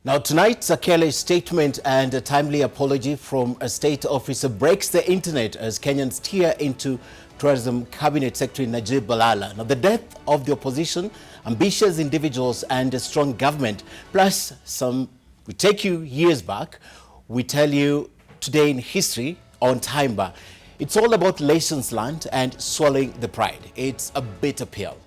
Now tonight, Sakele's statement and a timely apology from a state officer breaks the internet as Kenyans tear into Tourism Cabinet Secretary Najib Balala. Now the death of the opposition, ambitious individuals and a strong government, plus we take you years back, we tell you today in history on Time Bar. It's all about lessons learned and swallowing the pride. It's a bitter pill.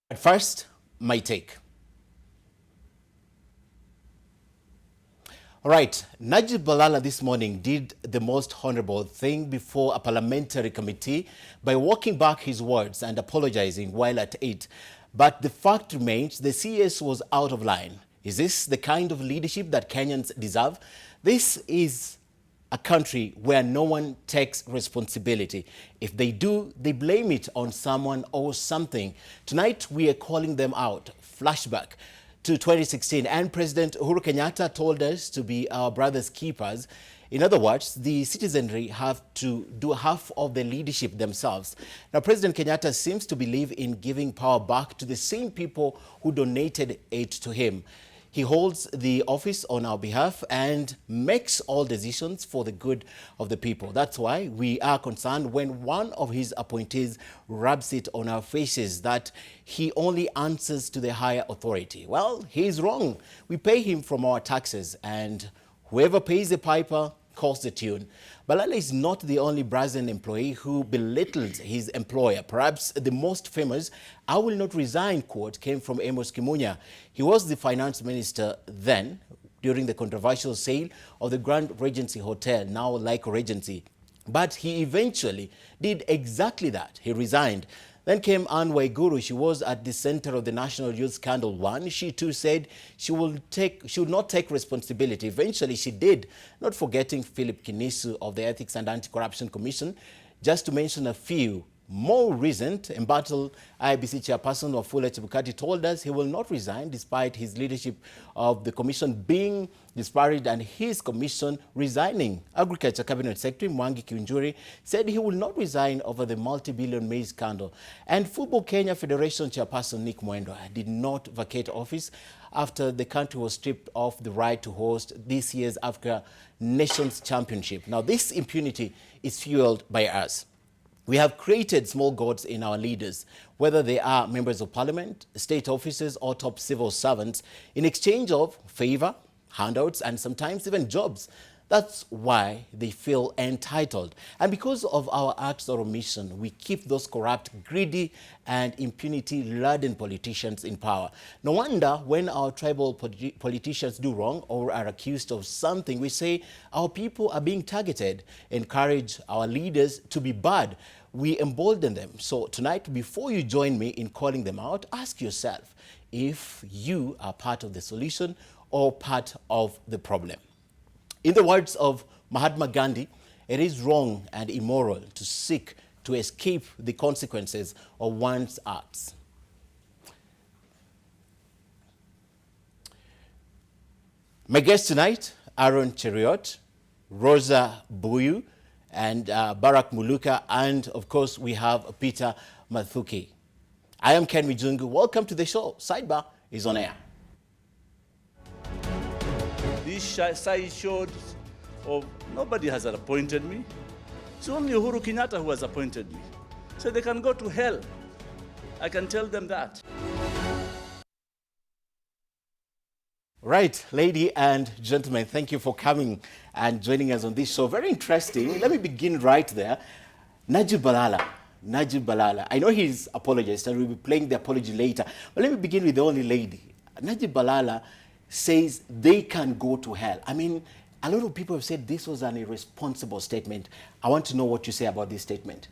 At first, my take. All right, Najib Balala this morning did the most honorable thing before a parliamentary committee by walking back his words and apologizing while at it. But the fact remains the CS was out of line. Is this the kind of leadership that Kenyans deserve? This is a country where no one takes responsibility. If they do, they blame it on someone or something. Tonight, we are calling them out. Flashback to 2016, and President Uhuru Kenyatta told us to be our brother's keepers. In other words, the citizenry have to do half of the leadership themselves. Now, President Kenyatta seems to believe in giving power back to the same people who donated it to him. He holds the office on our behalf and makes all decisions for the good of the people. That's why we are concerned when one of his appointees rubs it on our faces that he only answers to the higher authority. Well, he is wrong. We pay him from our taxes, and whoever pays the piper calls the tune. Balala is not the only Brazilian employee who belittled his employer. Perhaps the most famous "I will not resign" quote came from Amos Kimunya. He was the finance minister then during the controversial sale of the Grand Regency Hotel, now Lyco Regency. But he eventually did exactly that. He resigned. Then came Anne Waiguru. She was at the center of the National Youth Scandal 1. She too said she would not take responsibility. Eventually she did, not forgetting Philip Kinisu of the Ethics and Anti-Corruption Commission, just to mention a few. More recent, embattled IBC chairperson Wafula Chebukati told us he will not resign despite his leadership of the commission being disparaged and his commission resigning. Agriculture Cabinet Secretary Mwangi Kiunjuri said he will not resign over the multi-billion maize scandal. And Football Kenya Federation chairperson Nick Mwendwa did not vacate office after the country was stripped of the right to host this year's Africa Nations Championship. Now, this impunity is fueled by us. We have created small gods in our leaders, whether they are members of parliament, state officers, or top civil servants, in exchange of favor, handouts, and sometimes even jobs. That's why they feel entitled. And because of our acts or omission, we keep those corrupt, greedy, and impunity-laden politicians in power. No wonder when our tribal politicians do wrong or are accused of something, we say our people are being targeted, encourage our leaders to be bad. We embolden them. So tonight, before you join me in calling them out, ask yourself if you are part of the solution or part of the problem. In the words of Mahatma Gandhi, it is wrong and immoral to seek to escape the consequences of one's acts. My guests tonight, Aaron Cheriot, Rosa Buyu, and Barack Muluka, and of course we have Peter Mathuki. I am Ken Mijungu. Welcome to the show. Sidebar is on air. These side shows of nobody has appointed me. It's only Uhuru Kenyatta who has appointed me. So they can go to hell. I can tell them that. Right, ladies and gentlemen, thank you for coming and joining us on this show. Very interesting. Let me begin right there. Najib Balala. Najib Balala. I know he's apologized and we'll be playing the apology later. But let me begin with the only lady. Najib Balala says they can go to hell. I mean, a lot of people have said this was an irresponsible statement. I want to know what you say about this statement.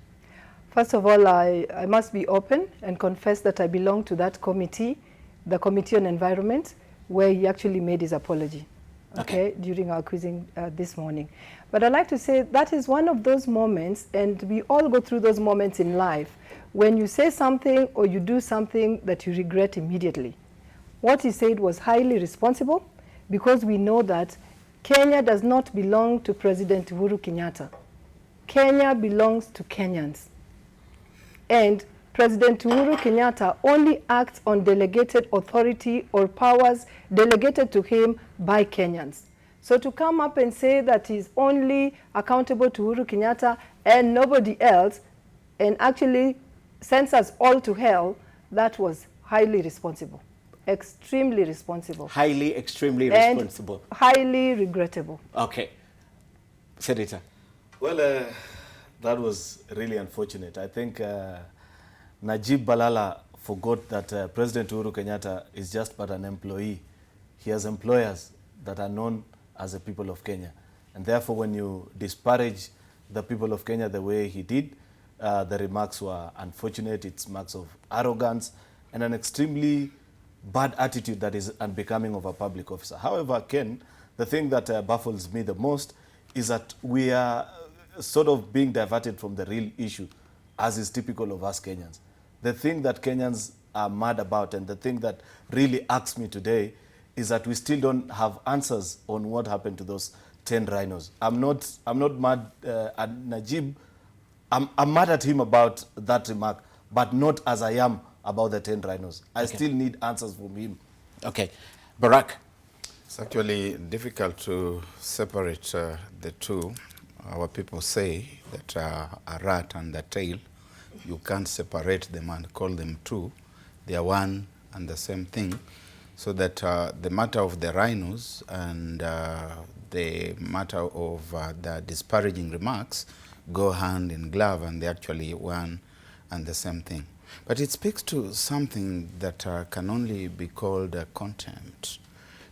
First of all, I must be open and confess that I belong to that committee, the Committee on Environment, where he actually made his apology, okay, during our quizzing this morning. But I'd like to say that is one of those moments, and we all go through those moments in life, when you say something or you do something that you regret immediately. What he said was highly responsible, because we know that Kenya does not belong to President Uhuru Kenyatta. Kenya belongs to Kenyans. And President Uhuru Kenyatta only acts on delegated authority or powers delegated to him by Kenyans. So to come up and say that he's only accountable to Uhuru Kenyatta and nobody else, and actually sends us all to hell, that was highly responsible, extremely responsible. Highly, extremely responsible. And highly regrettable. Okay. Senator. Well, that was really unfortunate. I think Najib Balala forgot that President Uhuru Kenyatta is just but an employee. He has employers that are known as the people of Kenya. And therefore, when you disparage the people of Kenya the way he did, the remarks were unfortunate. It's marks of arrogance and an extremely bad attitude that is unbecoming of a public officer. However, Ken, the thing that baffles me the most is that we are sort of being diverted from the real issue, as is typical of us Kenyans. The thing that Kenyans are mad about, and the thing that really irks me today, is that we still don't have answers on what happened to those 10 rhinos. I'm not mad at Najib. I'm mad at him about that remark, but not as I am about the 10 rhinos. I still need answers from him. Okay. Barack. It's actually difficult to separate the two. Our people say that a rat and a tail, you can't separate them and call them two. They are one and the same thing. So that the matter of the rhinos and the matter of the disparaging remarks go hand in glove, and they're actually one and the same thing. But it speaks to something that can only be called contempt.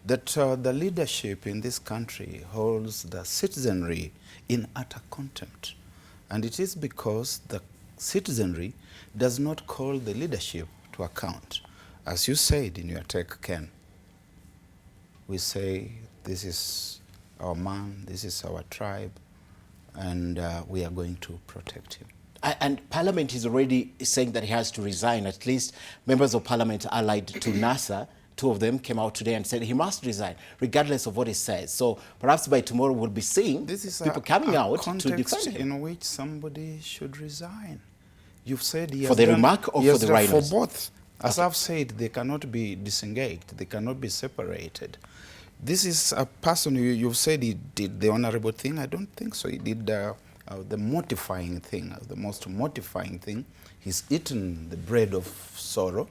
That the leadership in this country holds the citizenry in utter contempt. And it is because the citizenry does not call the leadership to account. As you said in your take, Ken, we say this is our man, this is our tribe, and we are going to protect him. And Parliament is already saying that he has to resign. At least members of Parliament allied to NASA, two of them came out today and said he must resign, regardless of what he says. So perhaps by tomorrow we'll be seeing people coming out to defend him. In which somebody should resign. You've said he for the remark or for the rhinos? For both. As I've said, they cannot be disengaged. They cannot be separated. This is a person you've said he did the honorable thing. I don't think so. He did the mortifying thing, the most mortifying thing. He's eaten the bread of sorrow,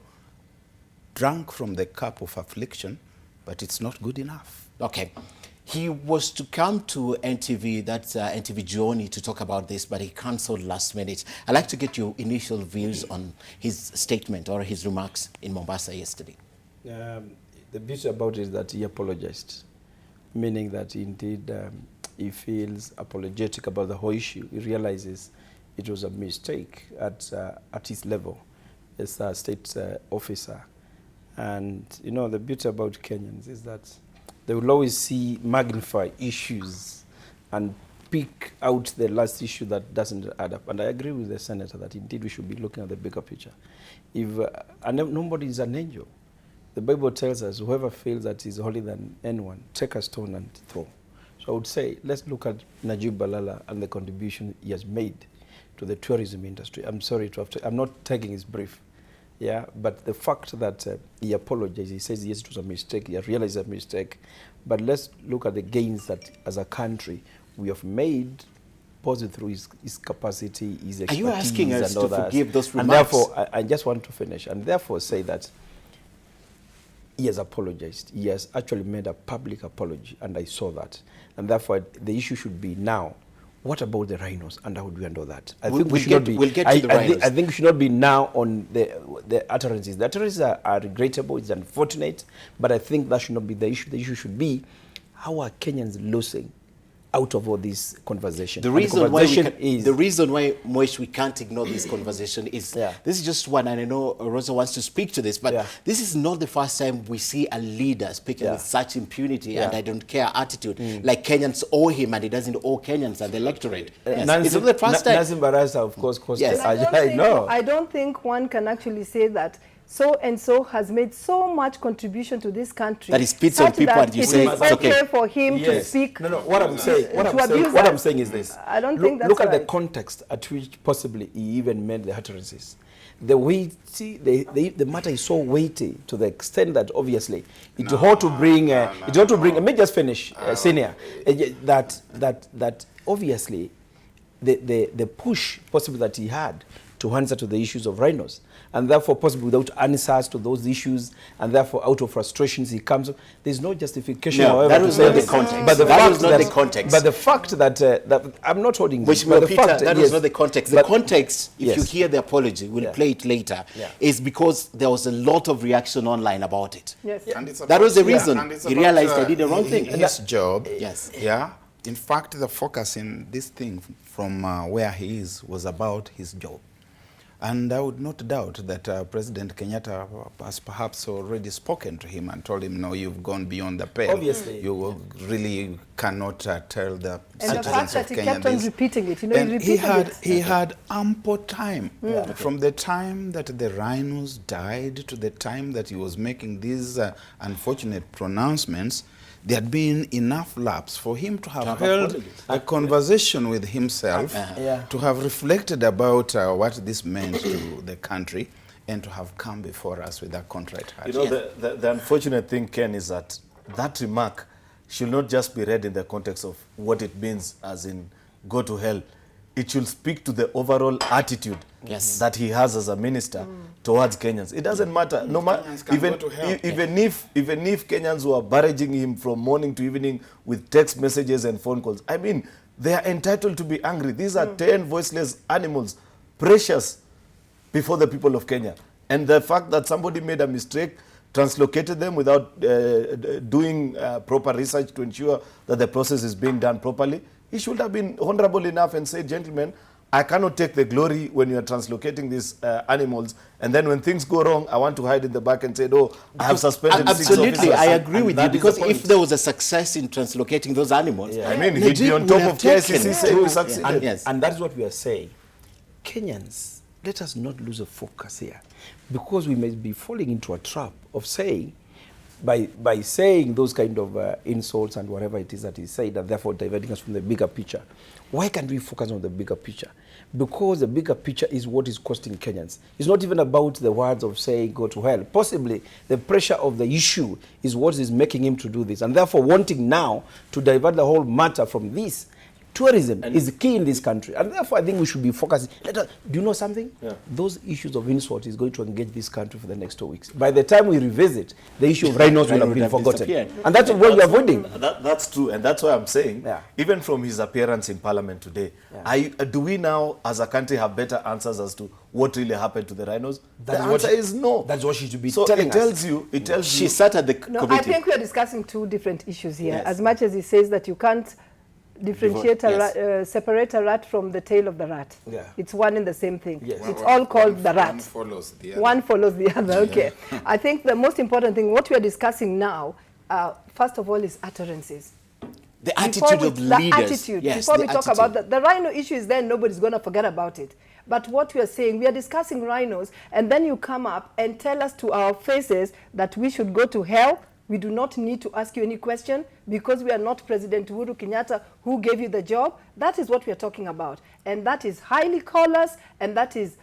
drunk from the cup of affliction, but it's not good enough. Okay. He was to come to NTV, that's NTV Journey, to talk about this, but he cancelled last minute. I'd like to get your initial views on his statement or his remarks in Mombasa yesterday. The beauty about it is that he apologized, meaning that indeed he feels apologetic about the whole issue. He realizes it was a mistake at his level as a state officer. And, you know, the beauty about Kenyans is that they will always magnify issues and pick out the last issue that doesn't add up. And I agree with the senator that indeed we should be looking at the bigger picture. And nobody is an angel. The Bible tells us whoever feels that is holier than anyone, take a stone and throw. So I would say let's look at Najib Balala and the contribution he has made to the tourism industry. I'm sorry to have to, I'm not taking his brief. Yeah, but the fact that he apologized, he says yes, it was a mistake, he realized a mistake, but let's look at the gains that as a country we have made, both through his capacity, his expertise. Are you asking us to forgive those remarks? And therefore, I just want to finish, and therefore say that he has apologized. He has actually made a public apology, and I saw that. And therefore, the issue should be now, what about the rhinos, and how do we handle that? I think we should not be. We'll get to the rhinos. I think we should not be now on the utterances. The utterances are regrettable. It's unfortunate, but I think that should not be the issue. The issue should be how are Kenyans losing out of all this conversation. The reason why Moish, we can't ignore this conversation is this is just one, and I know Rosa wants to speak to this, but this is not the first time we see a leader speaking with such impunity and I don't care attitude, like Kenyans owe him and he doesn't owe Kenyans and the electorate. It's not the first time. Nazim Barasa, of course, I don't think one can actually say that so and so has made so much contribution to this country that he spits on such people that and you it say is it's okay for him to speak. No, what I'm saying, what abuse I'm us. saying is this. I don't Look, think that's look at the right. context at which possibly he even made the utterances. The weighty, the matter is so weighty to the extent that obviously it ought to bring, it ought to bring. Let me just finish, senior. That obviously the push possibly that he had to answer to the issues of rhinos, and therefore possibly without answers to those issues, and therefore out of frustrations he comes. There's no justification. No, however, that to was say not the this. context. But the That fact was not the context. But the fact that that I'm not holding. Which, but the Peter, fact, that yes, was not the context. The but- context, if yes. you hear the apology, we'll play it later, is because there was a lot of reaction online about it. Yes. And it's That was the about- reason and it's he about, realized I did the wrong thing. His job. Yes. Yeah. In fact, the focus in this thing from where he is was about his job. And I would not doubt that President Kenyatta has perhaps already spoken to him and told him, no, you've gone beyond the pale. Obviously. You really cannot tell the And the citizens fact of that he Kenya kept on this. repeating it, you know, And he repeated he had ample time from the time that the rhinos died to the time that he was making these unfortunate pronouncements. There had been enough lapse for him to have held a conversation with himself, to have reflected about what this meant to the country, and to have come before us with a contrite heart. You know, the unfortunate thing, Ken, is that that remark should not just be read in the context of what it means, as in go to hell. It should speak to the overall attitude that he has as a minister towards Kenyans. It doesn't matter. No matter, even if Kenyans were barraging him from morning to evening with text messages and phone calls, I mean, they are entitled to be angry. These are 10 voiceless animals, precious before the people of Kenya. And the fact that somebody made a mistake, translocated them without doing proper research to ensure that the process is being done properly, he should have been honorable enough and say, gentlemen, I cannot take the glory when you are translocating these animals, and then when things go wrong, I want to hide in the back and say, oh, I have suspended 6 officers. Absolutely, I agree with you, that is because the if point. there was a success in translocating those animals, I mean, he'd be on top of KICC saying we succeeded. And that is what we are saying. Kenyans, let us not lose a focus here, because we may be falling into a trap of saying, by saying those kind of insults and whatever it is that he said, and therefore diverting us from the bigger picture. Why can't we focus on the bigger picture? Because the bigger picture is what is costing Kenyans. It's not even about the words of saying go to hell. Possibly the pressure of the issue is what is making him to do this, and therefore wanting now to divert the whole matter from this. Tourism is key in this country, and therefore I think we should be focusing. Do you know something? Those issues of insult is going to engage this country for the next 2 weeks. By the time we revisit, the issue of rhinos will have been forgotten. And that's what we're avoiding. That's true, and that's why I'm saying, even from his appearance in Parliament today, do we now, as a country, have better answers as to what really happened to the rhinos? The answer is no. That's what she should be So telling it tells you. she sat at the No, committee. I think we are discussing two different issues here. Yes. As much as he says that you can't differentiate, separate a rat from the tail of the rat. It's one and the same thing. It's all called the rat. One follows the other. One follows the other, okay. I think the most important thing, what we are discussing now, first of all, is utterances. The attitude of leaders. Before we talk about the rhino issue is there, nobody's going to forget about it. But what we are saying, we are discussing rhinos, and then you come up and tell us to our faces that we should go to hell. We do not need to ask you any question because we are not President Uhuru Kenyatta who gave you the job. That is what we are talking about. And that is highly callous, and that is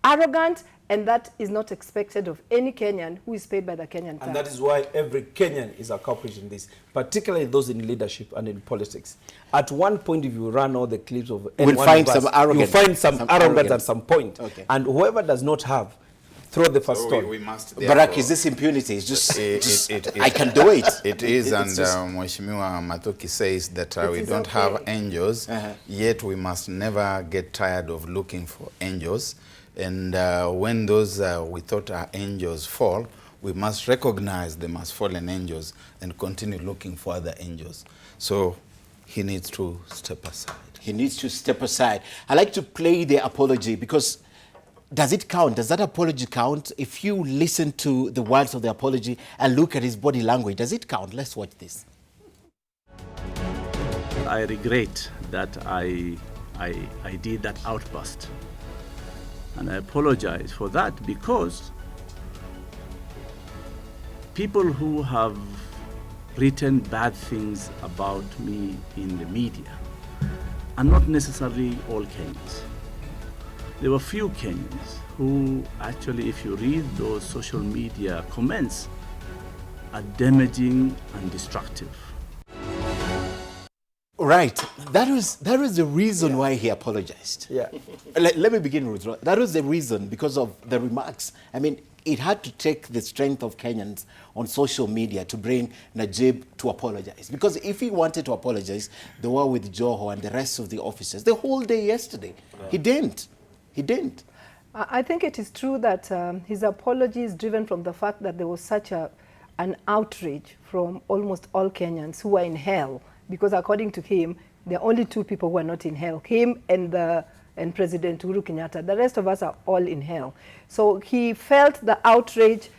arrogant, and that is not expected of any Kenyan who is paid by the Kenyan tax. And that is why every Kenyan is a culprit in this, particularly those in leadership and in politics. At one point, if you run all the clips of we'll find some arrogance. you'll find some arrogance at some point. Okay. And whoever does not have, throw the first stone. We must Barack, is this impunity? It's just, I can do it. It is, and Mheshimiwa Matoki says that we don't have angels, yet we must never get tired of looking for angels. And when those we thought are angels fall, we must recognize them as fallen angels and continue looking for other angels. So he needs to step aside. He needs to step aside. I like to play the apology because does it count? Does that apology count? If you listen to the words of the apology and look at his body language, does it count? Let's watch this. I regret that I did that outburst. And I apologize for that because people who have written bad things about me in the media are not necessarily all Kenyans. There were few Kenyans who actually, if you read those social media comments, are damaging and destructive. Right. That was the reason why he apologized. Yeah. Let me begin with that was the reason, because of the remarks. I mean, it had to take the strength of Kenyans on social media to bring Najib to apologize. Because if he wanted to apologize, they were with Joho and the rest of the officers the whole day yesterday. Yeah. He didn't. He didn't. I think it is true that his apology is driven from the fact that there was such an outrage from almost all Kenyans who were in hell. Because according to him, there are only two people who are not in hell, him and President Uhuru Kenyatta. The rest of us are all in hell. So he felt the outrage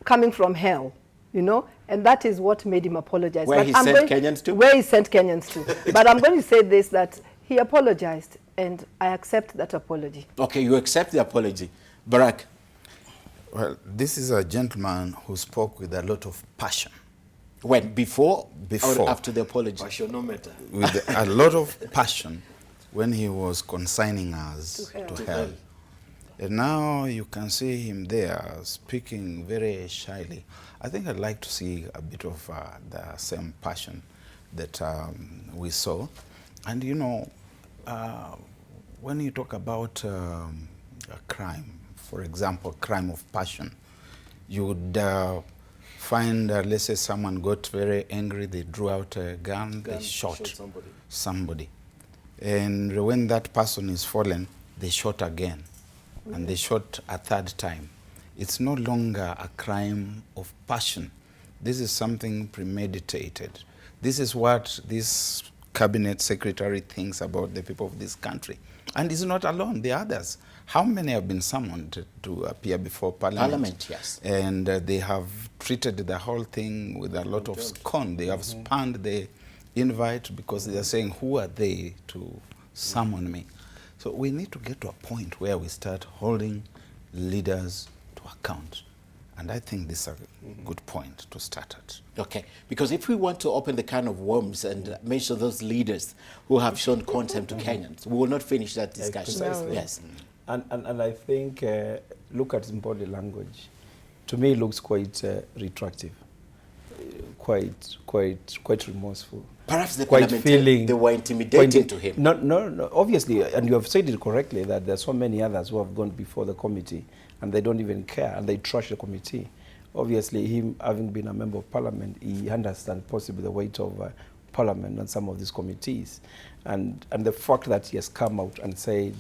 coming from hell, you know, and that is what made him apologize. Where he sent Kenyans to? Where he sent Kenyans to. But I'm going to say this, that he apologized, and I accept that apology. Okay, you accept the apology. Barack? Well, this is a gentleman who spoke with a lot of passion. When? Before or after the apology? Passionometer. With a lot of passion when he was consigning us to hell. And now you can see him there speaking very shyly. I think I'd like to see a bit of the same passion that we saw. And you know, when you talk about a crime, for example, crime of passion, you would find, let's say someone got very angry, they drew out a gun, they shot somebody. And when that person is fallen, they shot again. And they shot a third time. It's no longer a crime of passion. This is something premeditated. This is what this cabinet secretary thinks about the people of this country. And he's not alone, the others. How many have been summoned to appear before Parliament? Parliament, yes. And they have treated the whole thing with a lot of scorn. They have spurned the invite because they are saying, who are they to summon me? So we need to get to a point where we start holding leaders to account. And I think this is a good point to start at. Okay, because if we want to open the can of worms and mention those leaders who have shown contempt to Kenyans, we will not finish that discussion. Precisely. Yes. And I think, look at his body language. To me, it looks quite retractive, quite remorseful. Perhaps the quite feeling they were intimidating to him. No, obviously, and you have said it correctly, that there are so many others who have gone before the committee and they don't even care and they trash the committee. Obviously, him having been a member of Parliament, he understands possibly the weight of Parliament and some of these committees. And the fact that he has come out and said,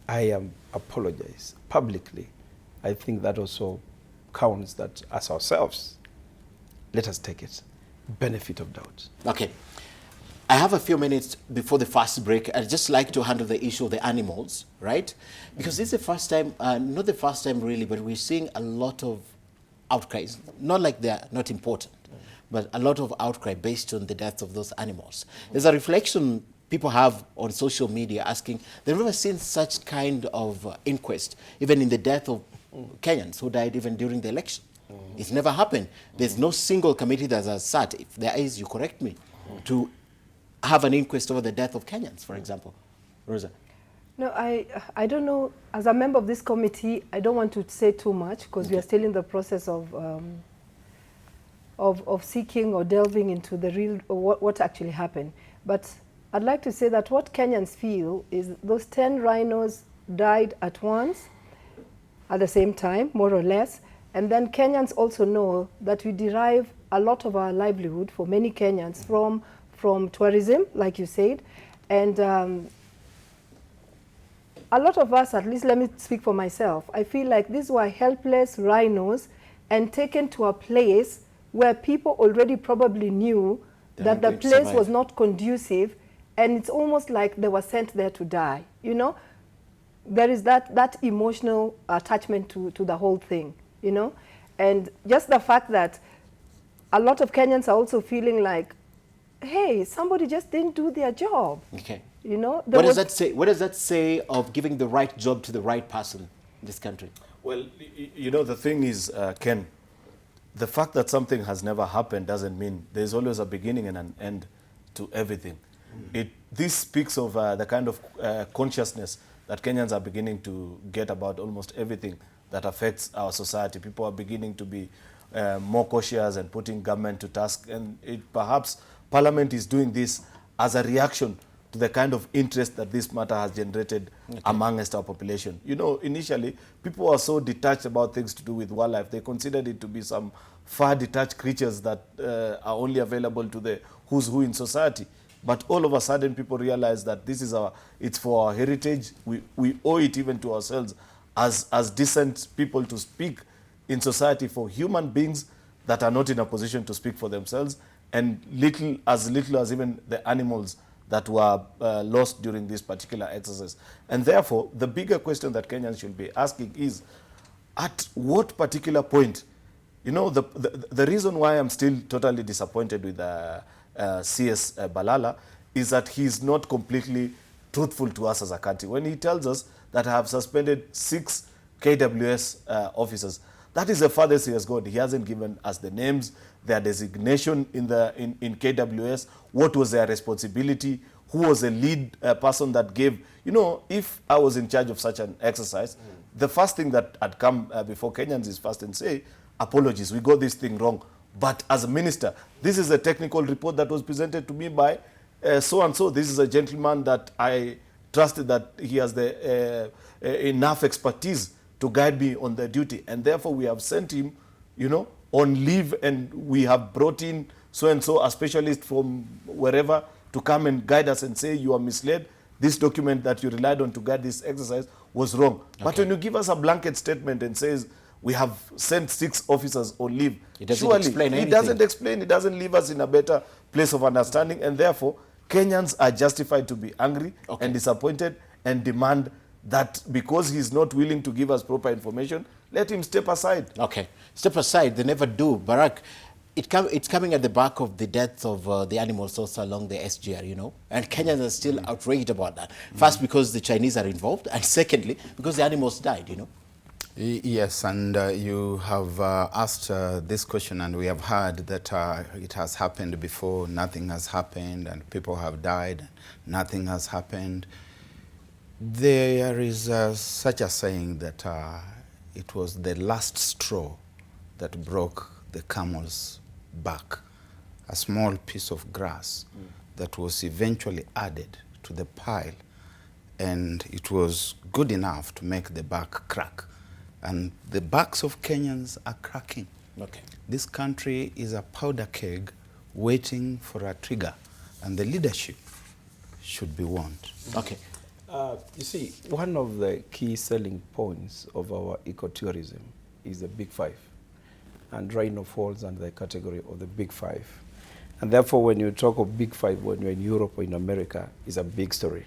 I am apologize publicly, I think that also counts that as ourselves, let us take it. Benefit of doubt. Okay. I have a few minutes before the first break. I'd just like to handle the issue of the animals, right? Because this is the first time, not the first time really, but we're seeing a lot of outcries. Not like they're not important, but a lot of outcry based on the death of those animals. There's a reflection people have on social media asking, they've never seen such kind of inquest, even in the death of Kenyans who died even during the election. It's never happened. There's no single committee that has sat, if there is, you correct me, to have an inquest over the death of Kenyans, for example. Rosa? No, I don't know. As a member of this committee, I don't want to say too much because we are still in the process of seeking or delving into the real, what actually happened. But I'd like to say that what Kenyans feel is those 10 rhinos died at once, at the same time, more or less. And then Kenyans also know that we derive a lot of our livelihood for many Kenyans from tourism, like you said. And a lot of us, at least let me speak for myself, I feel like these were helpless rhinos and taken to a place where people already probably knew that the place was not conducive, and it's almost like they were sent there to die, you know? There is that emotional attachment to the whole thing. You know, and just the fact that a lot of Kenyans are also feeling like, hey, somebody just didn't do their job. Okay. You know, what does that say? What does that say of giving the right job to the right person in this country? Well, you know, the thing is, Ken, the fact that something has never happened doesn't mean there's always a beginning and an end to everything. This speaks of the kind of consciousness that Kenyans are beginning to get about almost everything that affects our society. People are beginning to be more cautious and putting government to task. And perhaps Parliament is doing this as a reaction to the kind of interest that this matter has generated amongst our population. You know, initially, people were so detached about things to do with wildlife. They considered it to be some far detached creatures that are only available to the who's who in society. But all of a sudden, people realize that this is it's for our heritage. We owe it even to ourselves as decent people to speak in society for human beings that are not in a position to speak for themselves, and little as even the animals that were lost during this particular exercise. And therefore, the bigger question that Kenyans should be asking is, at what particular point, you know, the reason why I'm still totally disappointed with CS Balala is that he's not completely truthful to us as a country. When he tells us that I have suspended 6 KWS officers, that is the farthest he has gone. He hasn't given us the names, their designation in KWS, what was their responsibility, who was the lead person that gave. You know, if I was in charge of such an exercise, the first thing that had come before Kenyans is first and say, apologies, we got this thing wrong. But as a minister, this is a technical report that was presented to me by so-and-so. This is a gentleman that I trusted that he has the enough expertise to guide me on the duty. And therefore, we have sent him, you know, on leave, and we have brought in so-and-so, a specialist from wherever, to come and guide us and say, you are misled. This document that you relied on to guide this exercise was wrong. Okay. But when you give us a blanket statement and says, we have sent 6 officers on leave, it doesn't explain anything. It doesn't explain, it doesn't leave us in a better place of understanding, and therefore, Kenyans are justified to be angry and disappointed and demand that because he's not willing to give us proper information, let him step aside. Okay. Step aside, they never do. Barack, it's coming at the back of the deaths of the animals also along the SGR, you know, and Kenyans are still outraged about that. First, because the Chinese are involved, and secondly, because the animals died, you know. Yes, and you have asked this question, and we have heard that it has happened before, nothing has happened, and people have died, nothing has happened. There is such a saying that it was the last straw that broke the camel's back, a small piece of grass that was eventually added to the pile, and it was good enough to make the back crack. And the backs of Kenyans are cracking. Okay. This country is a powder keg waiting for a trigger, and the leadership should be warned. Okay. You see, one of the key selling points of our ecotourism is the Big Five. And Rhino falls under the category of the Big Five. And therefore, when you talk of Big Five, when you're in Europe or in America, it's a big story.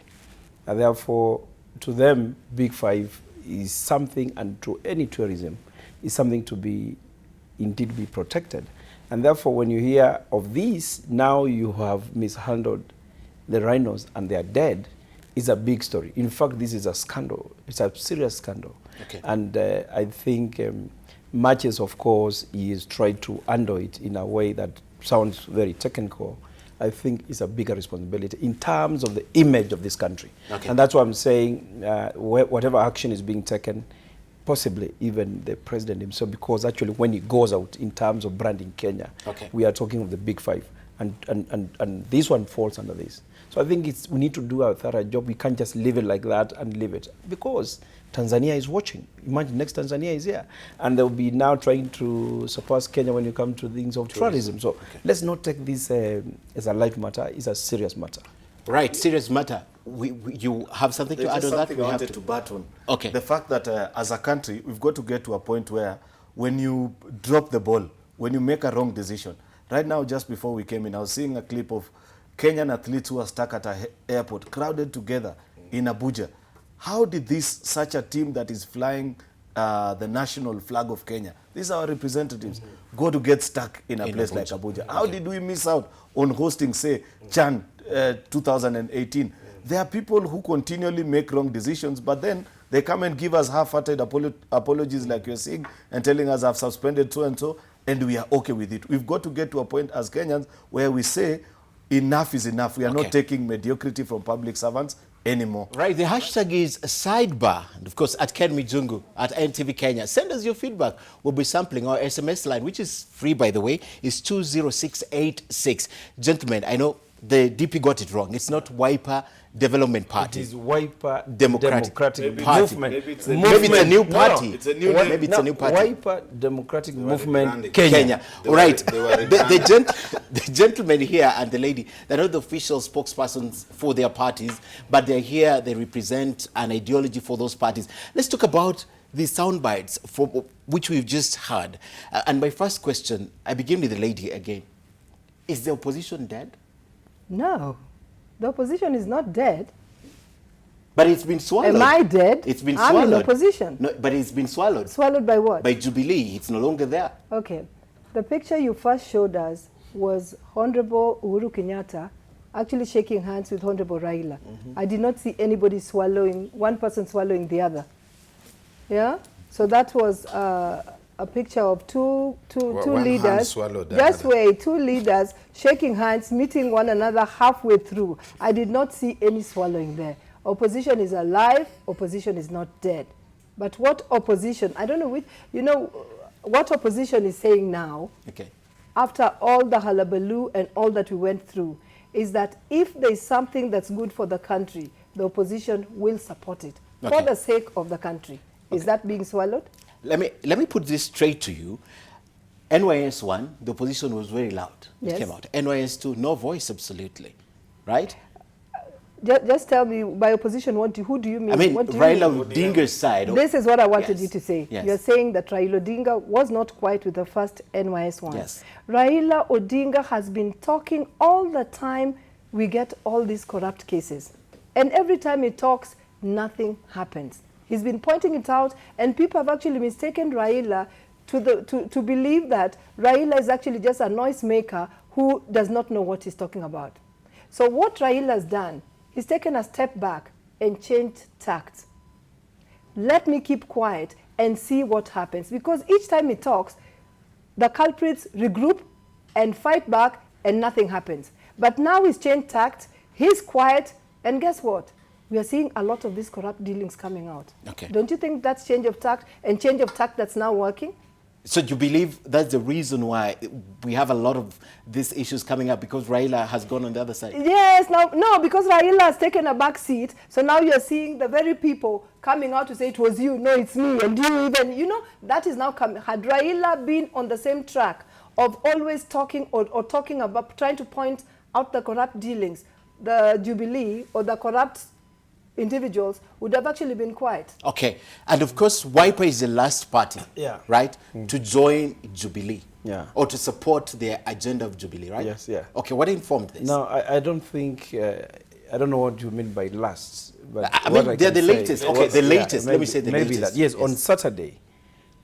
And therefore, to them, Big Five is something, and to any tourism, is something to be, indeed be protected. And therefore, when you hear of this, now you have mishandled the rhinos and they are dead, is a big story. In fact, this is a scandal. It's a serious scandal. Okay. And I think Matches, of course, he is trying to handle it in a way that sounds very technical. I think it's a bigger responsibility in terms of the image of this country. Okay. And that's why I'm saying whatever action is being taken, possibly even the president himself, because actually when he goes out in terms of branding Kenya, we are talking of the Big Five. And this one falls under this. So I think we need to do a thorough job. We can't just leave it like that and leave it. Because Tanzania is watching. Imagine next Tanzania is here. And they'll be now trying to surpass Kenya when you come to things of tourism. So let's not take this as a light matter. It's a serious matter. Right, serious matter. You have something to add on that? Something I wanted to bat on. Okay. The fact that as a country, we've got to get to a point where when you drop the ball, when you make a wrong decision. Right now, just before we came in, I was seeing a clip of Kenyan athletes who are stuck at an airport, crowded together in Abuja. How did such a team that is flying the national flag of Kenya, these are our representatives, go to get stuck in a place like Abuja? How did we miss out on hosting, say, Chan 2018? There are people who continually make wrong decisions, but then they come and give us half-hearted apologies like you're saying and telling us I've suspended so-and-so. and we are okay with it. We've got to get to a point as Kenyans where we say enough is enough. We are not taking mediocrity from public servants anymore. Right, the hashtag is Sidebar, and of course at Ken Mijungu at NTV Kenya. Send us your feedback. We'll be sampling our SMS line, which is free, by the way, is 20686. Gentlemen, I know the DP got it wrong. It's not Wiper Development Party. It is Wiper Democratic Party. Maybe maybe it's a new party. It's a new Well, name. maybe it's a new party. Wiper Democratic Movement Kenya. Right. They were The gentleman here and the lady, they're not the official spokespersons for their parties, but they're here, they represent an ideology for those parties. Let's talk about the sound bites for which we've just heard. And my first question, I begin with the lady again. Is the opposition dead? No, the opposition is not dead. But it's been swallowed. Am I dead? It's been I'm swallowed. in opposition. No, but it's been swallowed. Swallowed by what? By Jubilee. It's no longer there. Okay. The picture you first showed us was Honorable Uhuru Kenyatta actually shaking hands with Honorable Raila. I did not see anybody swallowing, one person swallowing the other. Yeah? So that was a picture of two one hand leaders. swallowed the Just other. wait, two leaders shaking hands, meeting one another halfway through. I did not see any swallowing there. Opposition is alive, opposition is not dead. But what opposition, I don't know which, you know, what opposition is saying now, Okay. after all the hullabaloo and all that we went through, is that if there is something that's good for the country, the opposition will support it for Okay. the sake of the country. Is that being swallowed? Let me put this straight to you. NYS 1, the opposition was very loud. Yes. It came out. NYS 2, no voice, absolutely. Right? Just tell me, by opposition, who do you mean? I mean, What do you Raila mean? Odinga's side. This is what I wanted Yes. you to say. Yes. You're saying that Raila Odinga was not quite with the first NYS one. Yes. Raila Odinga has been talking all the time. We get all these corrupt cases. And every time he talks, nothing happens. He's been pointing it out, and people have actually mistaken Raila to believe that Raila is actually just a noisemaker who does not know what he's talking about. So what Raila has done, he's taken a step back and changed tact. Let me keep quiet and see what happens. Because each time he talks, the culprits regroup and fight back and nothing happens. But now he's changed tact, he's quiet, and guess what? We are seeing a lot of these corrupt dealings coming out. Okay. Don't you think that's change of tact, and change of tact that's now working? So do you believe that's the reason why we have a lot of these issues coming up, because Raila has gone on the other side? Yes, no, because Raila has taken a back seat, so now you're seeing the very people coming out to say it was you, no, it's me, and you even, you know, that is now coming. Had Raila been on the same track of always talking or talking about, trying to point out the corrupt dealings, the Jubilee or the corrupt individuals would have actually been quiet. Okay. And of course, Wiper is the last party, Yeah. right, to join Jubilee. Yeah. Or to support the agenda of Jubilee, right? Yes, yeah. Okay, what informed this? No, I don't think, I don't know what you mean by last. But I what mean, they're can the say latest. was- Okay, the latest. Let me maybe- say the maybe latest. That. Yes, Yes. on Saturday,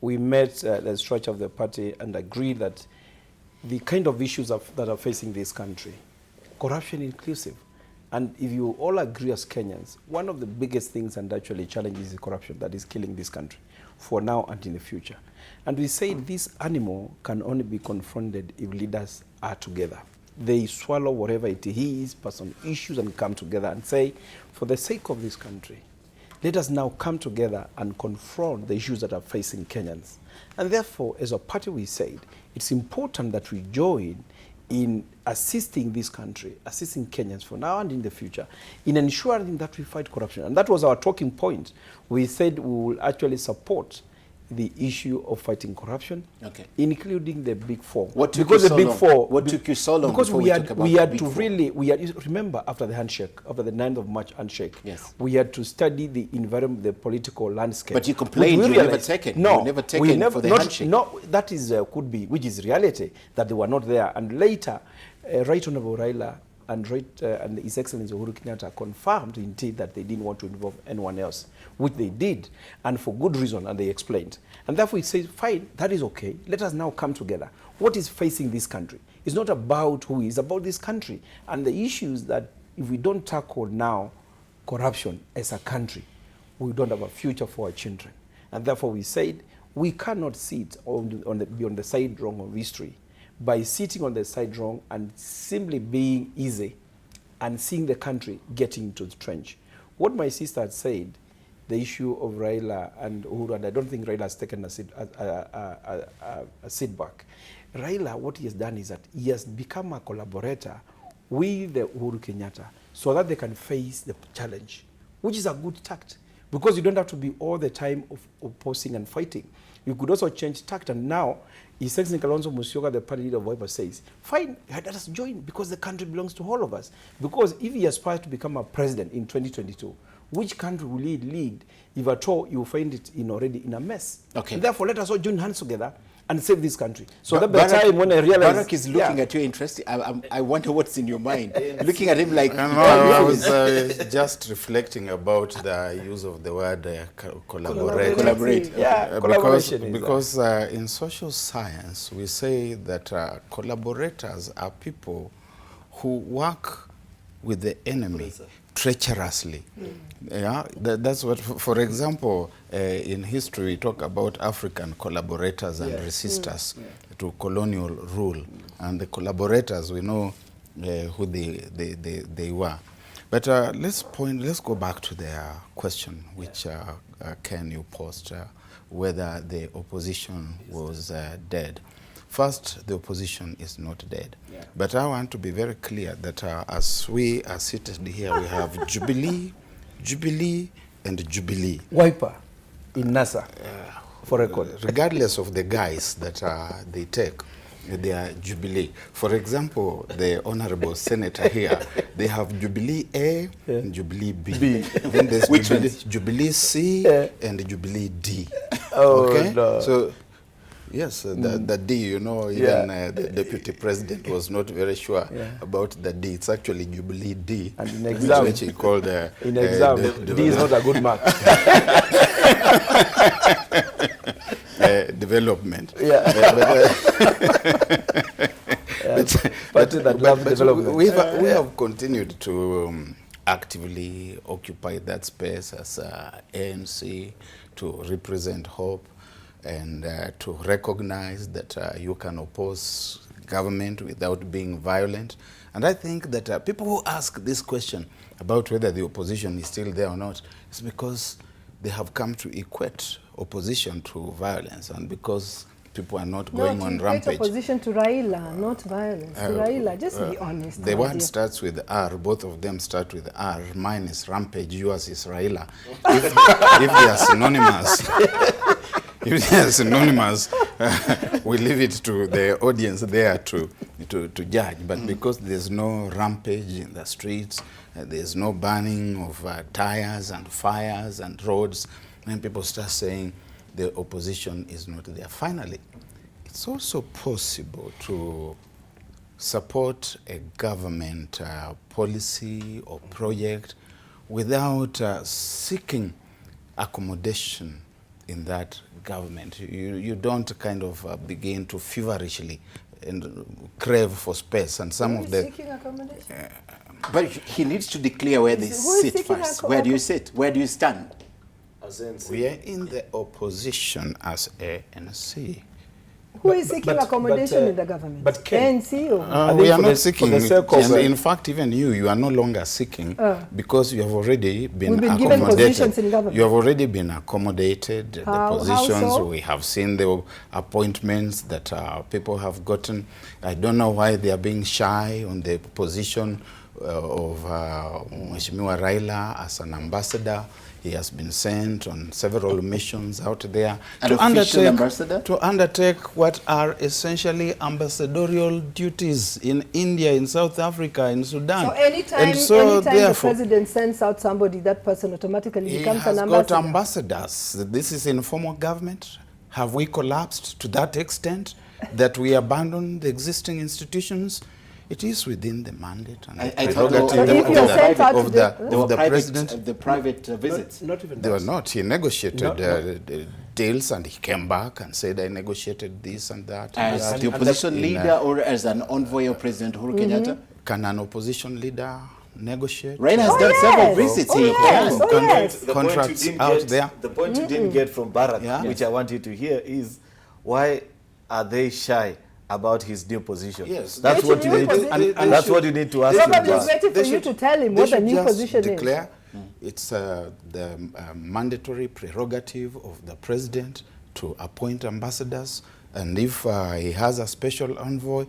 we met the structure of the party and agreed that the kind of issues that are facing this country, corruption inclusive, and if you all agree as Kenyans, one of the biggest things and actually challenges is corruption that is killing this country for now and in the future. And we say this animal can only be confronted if leaders are together. They swallow whatever it is, personal issues, and come together and say, for the sake of this country, let us now come together and confront the issues that are facing Kenyans. And therefore, as a party, we said, it's important that we join in assisting this country, assisting Kenyans for now and in the future, in ensuring that we fight corruption. And that was our talking point. We said we will actually support the issue of fighting corruption, Okay. including the Big Four. What took because you the so Big long? Four, What took you so long because before we we had talk about we the had Big to Four? really we had, remember after the handshake, after the 9th of March handshake, Yes. we had to study the environment, the political landscape. But you complained Which we you were never realized- taken. No, You were never we taken never, for the not, handshake. No, that is could be, which is reality, that they were not there. And later, Right Honorable Raila and His Excellency Uhuru Kenyatta confirmed indeed that they didn't want to involve anyone else, which they did, and for good reason, and they explained. And therefore we say, fine, that is okay. Let us now come together. What is facing this country? It's not about who is, about this country. And the issues that if we don't tackle now corruption as a country, we don't have a future for our children. And therefore we said, We cannot sit be on the side wrong of history by sitting on the side wrong and simply being easy and seeing the country getting into the trench. What my sister had said, the issue of Raila and Uhuru, and I don't think Raila has taken a sit back. Raila, what he has done is that he has become a collaborator with the Uhuru Kenyatta so that they can face the challenge, which is a good tact, because you don't have to be all the time opposing and fighting. You could also change tact, and now His Excellency Kalonzo Musyoka, the party leader of Wiper, says, fine, let us join, because the country belongs to all of us. Because if he aspires to become a president in 2022, which country will he lead if at all you find it already in a mess? Okay. And therefore, let us all join hands together and save this country. So that by the time when I realize... Barack is looking at you interested. I wonder what's in your mind. Looking at him like... I was just reflecting about the use of the word collaborate. Collaborate. Yeah, because in social science, we say that collaborators are people who work with the enemy treacherously. Yeah, that's what, for example, in history we talk about African collaborators and resistors to colonial rule, and the collaborators, we know who they were. But let's go back to the question which Ken, you posed, whether the opposition was dead. First, the opposition is not dead. Yeah. But I want to be very clear that as we are seated here, we have Jubilee, and Jubilee. Wiper in NASA, for record. Regardless of the guys that they take, they are Jubilee. For example, the Honorable Senator here, they have Jubilee A and Jubilee B. Then there's Jubilee C and Jubilee D. Oh, okay? No. So, yes, the D, you know, even the deputy president was not very sure about the D. It's actually Jubilee D. And in exam, which he called in exam, D is not a good mark. Development. But we have continued to actively occupy that space as ANC to represent hope, and to recognize that you can oppose government without being violent. And I think that people who ask this question about whether the opposition is still there or not, is because they have come to equate opposition to violence, and because people are not going on rampage. Opposition to Raila, not violence. To Raila, just be honest. The word starts with R. Both of them start with R. Mine is rampage, yours is Raila. If they are synonymous, if they are synonymous, we leave it to the audience there to judge. But because there's no rampage in the streets, there's no burning of tires and fires and roads, and people start saying the opposition is not there. Finally, it's also possible to support a government policy or project without seeking accommodation in that government. You don't kind of begin to feverishly and crave for space, and some of the... seeking accommodation? But he needs to declare where they sit first. Where do you sit? Where do you stand? We are in the opposition as ANC. Who is seeking accommodation in the government? But ANC or? We are not seeking. In fact, even you are no longer seeking because you have already been accommodated. Given positions in government. You have already been accommodated. The positions, how so? We have seen the appointments that people have gotten. I don't know why they are being shy on the position of Mheshimiwa Raila as an ambassador. He has been sent on several missions out there to undertake what are essentially ambassadorial duties in India, in South Africa, in Sudan. So anytime the president sends out somebody, that person automatically becomes an ambassador? He has got ambassadors. This is informal government. Have we collapsed to that extent that we abandon the existing institutions? It is within the mandate and the president. The private visits. Not even they were not. He negotiated deals, and he came back and said, I negotiated this and that. As the opposition leader or as an envoy of President Uhuru Kenyatta? Can an opposition leader negotiate. Raila has Oh, done yes. several visits. Oh, He yes. can. Oh, yes. The point Contracts you didn't out get, there. The point you didn't get from Barack, Yeah. which I want you to hear, is why are they shy about his new position? Yes. That's Which what you new need. position? And that's what you need to ask him. Probably about. it's waiting for you to tell him They what the should new just position declare it's the mandatory prerogative of the president to appoint ambassadors, and if he has a special envoy,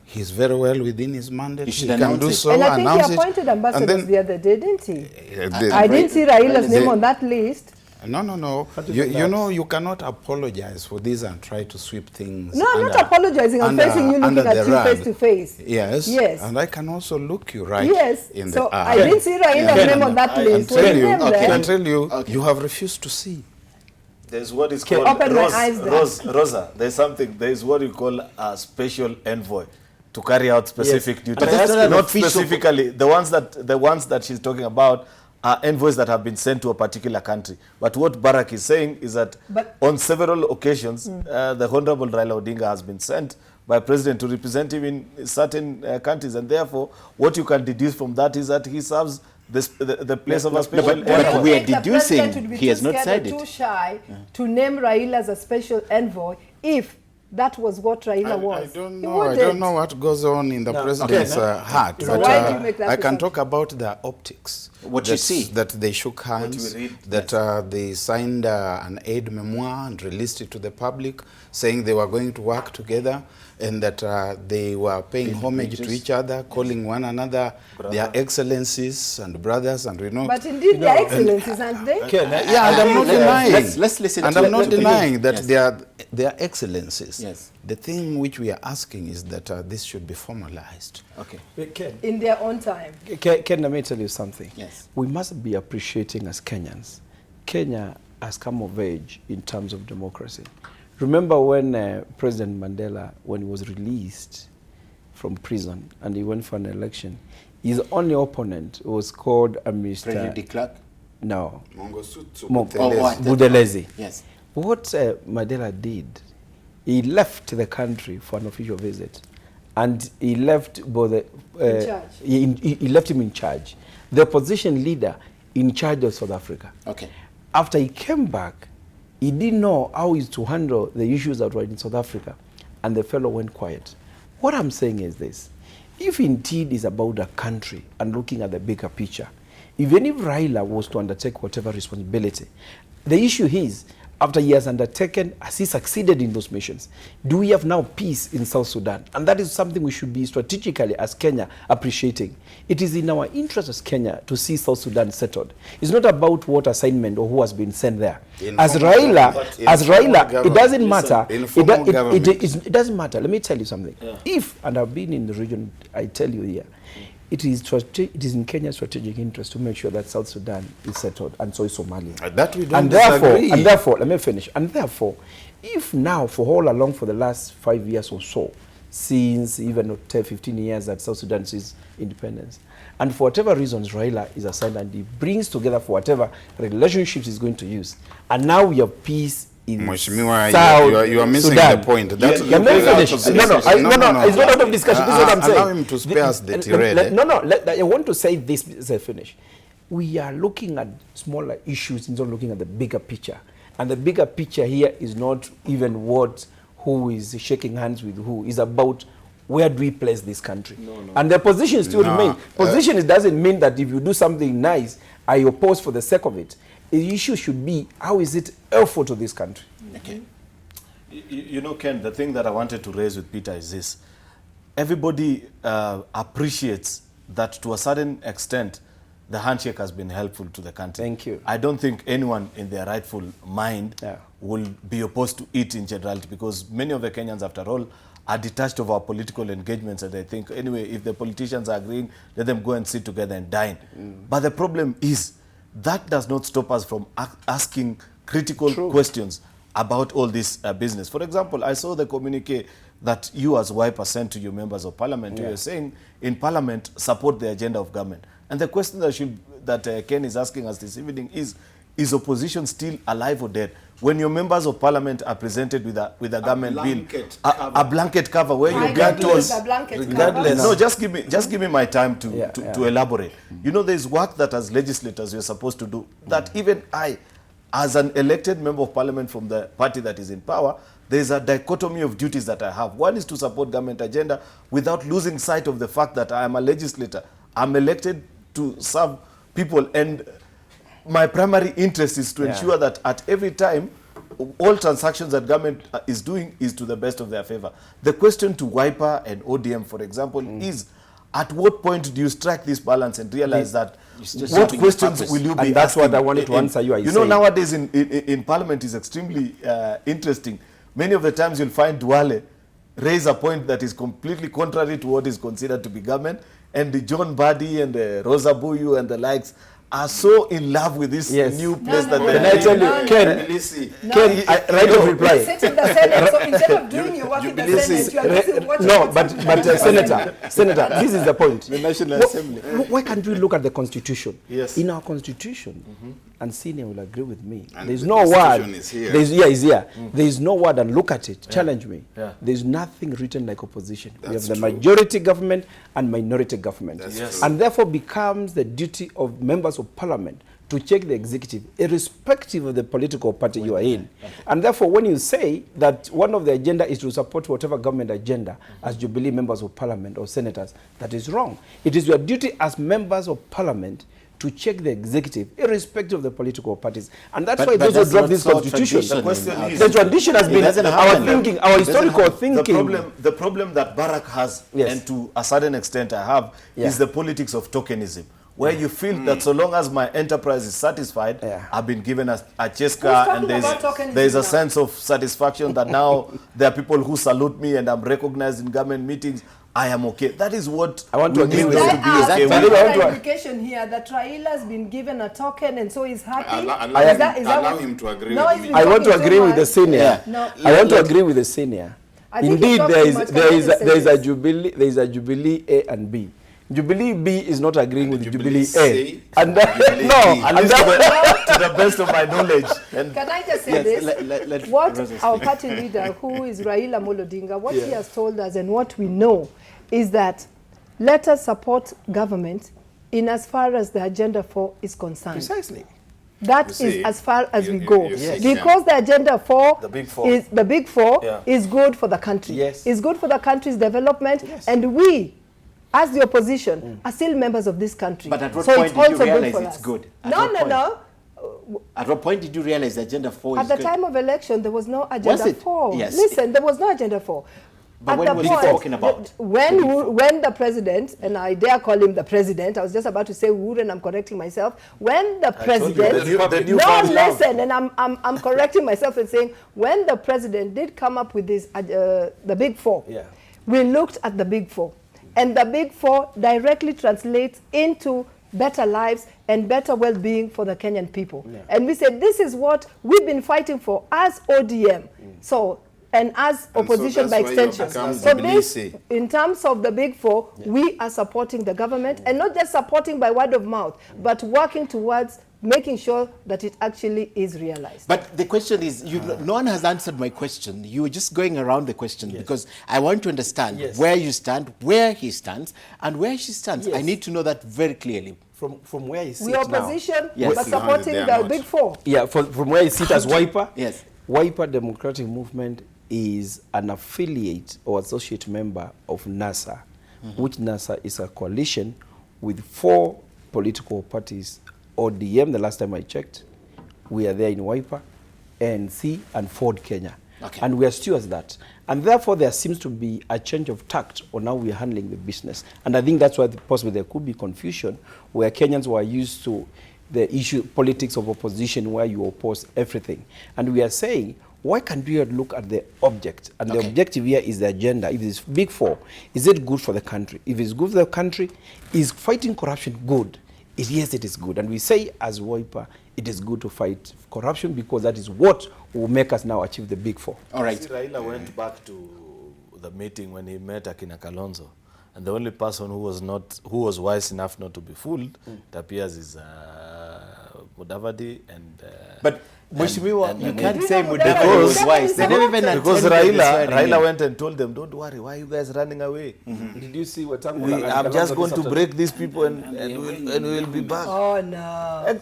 he's very well within his mandate. He should can announce do it. so. And I think announce he it, appointed and ambassadors then, the other day, didn't he? the- I didn't see Raila's name the- on that list. No. You know, you cannot apologize for this and try to sweep things. No, I'm not under- apologizing. I'm under- facing you, looking under at the you rug. face to face. Yes. Yes. And I can also look you right Yes. in So the I eye. didn't see Raila's name on that I list. can Was tell his you, name I there? can tell you, Okay. you have refused to see. There's what is Okay, called open my eyes there. Rosa. There's what you call a special envoy to carry out specific duties. But that's not an not official- specifically the ones that she's talking about are envoys that have been sent to a particular country. But what Barack is saying is that But- on several occasions, the Honorable Raila Odinga has been sent by President to represent him in certain countries, and therefore, what you can deduce from that is that he serves the place of a special but envoy. we are think the deducing president would be he has too not scared said or it. too shy to name Raila as a special envoy if that was what Raila was. I don't He know. I wouldn't. don't know what goes on in the president's heart. So but why do you make that I can assumption? talk about the optics. What you see. That they shook hands, read, that they signed an aid memoir and released it to the public, saying they were going to work together, and that they were paying homage to each other, calling one another their excellencies and brothers, and But indeed, their excellencies, aren't they? yeah, and I'm not denying. Let's listen And to I'm not to denying that Yes. they are excellencies. Yes. The thing which we are asking is that this should be formalized. Okay. Ken, In their own time. Ken, let me tell you something. Yes. We must be appreciating as Kenyans. Kenya has come of age in terms of democracy. Remember when President Mandela, when he was released from prison and he went for an election, his only opponent was called Mr. President de Klerk. No, Mo- Budelezi. Yes. What Mandela did, he left the country for an official visit, and he left both In charge. he left him in charge, the opposition leader in charge of South Africa. Okay. After he came back, he didn't know how he's to handle the issues that were in South Africa, and the fellow went quiet. What I'm saying is this: if indeed is about a country and looking at the bigger picture, even if Raila was to undertake whatever responsibility, the issue is, after he has undertaken, has he succeeded in those missions? Do we have now peace in South Sudan? And that is something we should be strategically, as Kenya, appreciating. It is in our interest as Kenya to see South Sudan settled. It's not about what assignment or who has been sent there. As Raila, it doesn't matter. It doesn't matter. Let me tell you something. If, and I've been in the region, I tell you here, it is in Kenya's strategic interest to make sure that South Sudan is settled, and so is Somalia. That we don't disagree. And therefore, let me finish. And therefore, if now, for all along, for the last 5 years or so, since even 10, 15 years that South Sudan sees independence, and for whatever reasons Raila is assigned and he brings together for whatever relationships he's going to use, and now we have peace in Mheshimiwa, South you are missing Sudan. the point. Let me finish. It's not out of discussion. This is what I'm saying. Allow him to spare us the tirade. I want to say this as I finish. We are looking at smaller issues instead of looking at the bigger picture. And the bigger picture here is not even who is shaking hands with who. It's about where do we place this country. And the position still remains. Position doesn't mean that if you do something nice, I oppose for the sake of it. The issue should be, how is it helpful to this country? Okay. You know, Ken, the thing that I wanted to raise with Peter is this. Everybody appreciates that to a certain extent, the handshake has been helpful to the country. Thank you. I don't think anyone in their rightful mind Yeah. will be opposed to it in generality, because many of the Kenyans, after all, are detached of our political engagements, and they think, anyway, if the politicians are agreeing, let them go and sit together and dine. But the problem is, that does not stop us from asking critical questions about all this business. For example, I saw the communique that you as Wiper sent to your members of parliament. You were saying, in parliament, support the agenda of government. And the question that Ken is asking us this evening is is opposition still alive or dead? When your members of parliament are presented with a government bill, a blanket cover where you get told, regardless. no, just give me my time to elaborate. You know, there's work that as legislators we're supposed to do that even I, as an elected member of parliament from the party that is in power, there's a dichotomy of duties that I have. One is to support government agenda without losing sight of the fact that I am a legislator. I'm elected to serve people, and my primary interest is to ensure that at every time, all transactions that government is doing is to the best of their favor. The question to Wiper and ODM, for example, is at what point do you strike this balance and realize that what questions will you be and that's asking? What I wanted to answer you. You know, nowadays in parliament is extremely interesting. Many of the times you'll find Duale raise a point that is completely contrary to what is considered to be government, and the John Badi and the Rosa Buyu and the likes are so in love with this new place that Can I tell you, Ken, right of reply. You sit in the Senate, so instead of doing your work in the Senate, you are busy watching. No, but Senator, this is the point. The National Assembly. Why can't we look at the Constitution? Yes. In our Constitution, and Senior will agree with me, And there's the no word. Constitution is here. Is here. There is no word, and look at it, challenge me. Yeah. There's nothing written like opposition. We have That's the true. majority government and minority government. That's true. And therefore becomes the duty of members of parliament to check the executive, irrespective of the political party you are in. And therefore, when you say that one of the agenda is to support whatever government agenda as Jubilee members of parliament or senators, that is wrong. It is your duty as members of parliament to check the executive, irrespective of the political parties. And that's why those who drop this constitution, the tradition has been our thinking, our historical thinking. The problem that Barack has, and to a certain extent I have, is the politics of tokenism, where you feel that so long as my enterprise is satisfied, I've been given a chess car, and there's a sense of satisfaction that now there are people who salute me and I'm recognized in government meetings. I am okay. That is what I want to agree with them you. to be okay with. There implication here that Raila has been given a token and so he's happy. Allow him to agree with me. I want to agree with the senior. No. I want to agree with the senior. Indeed, there is a Jubilee A and B. Jubilee B is not agreeing with Jubilee A. And to the best of my knowledge. And can I just say this? What our party leader, who is Raila Odinga, what he has told us and what we know is that let us support government in as far as the Agenda 4 is concerned. Precisely. That is as far as we go. Because the Agenda 4, is the Big Four is good for the country. It's good for the country's development, and we, as the opposition, are still members of this country. But at what so point it's did you realize good it's good? No. At what point did you realize the Agenda 4 is good? At the good? time of election, there was no Agenda 4. Yes. Listen, there was no Agenda 4. But when was he talking about? When the president, and I dare call him the president, I was just about to say Uhuru and I'm correcting myself. When the president, listen, and I'm correcting myself and saying, when the president did come up with this, the Big Four, we looked at the Big Four. And the Big Four directly translates into better lives and better well-being for the Kenyan people. And we said, this is what we've been fighting for as ODM. So, and as opposition by extension. So this, in terms of the Big Four, we are supporting the government, and not just supporting by word of mouth, but working towards making sure that it actually is realized. But the question is, no one has answered my question. You were just going around the question because I want to understand where you stand, where he stands, and where she stands. I need to know that very clearly. From where you sit we opposition, now. but supporting the Big Four. Yeah, from where you sit as Wiper. Yes. Wiper Democratic Movement is an affiliate or associate member of NASA, which NASA is a coalition with 4 political parties. ODM, the last time I checked, we are there in Wiper, ANC, and Ford Kenya. And we are stewards that. And therefore, there seems to be a change of tact on how we are handling the business. And I think that's why possibly there could be confusion, where Kenyans were used to the issue, politics of opposition, where you oppose everything. And we are saying, why can't we look at the object? And the objective here is the agenda. If it's Big Four, is it good for the country? If it's good for the country, is fighting corruption good? Yes, it is good. And we say as Wiper, it is good to fight corruption because that is what will make us now achieve the Big Four. All right. Raila went back to the meeting when he met Akina Kalonzo, and the only person who was wise enough not to be fooled, it appears, is Mudavadi and... But Mheshimiwa, you can't You say know, Mudavadi was because- wise. They never even because attended the swearing Raila in. went and told them, don't worry, why are you guys running away? Did you see what happened? I'm just going to break these people and we'll be back. Oh no!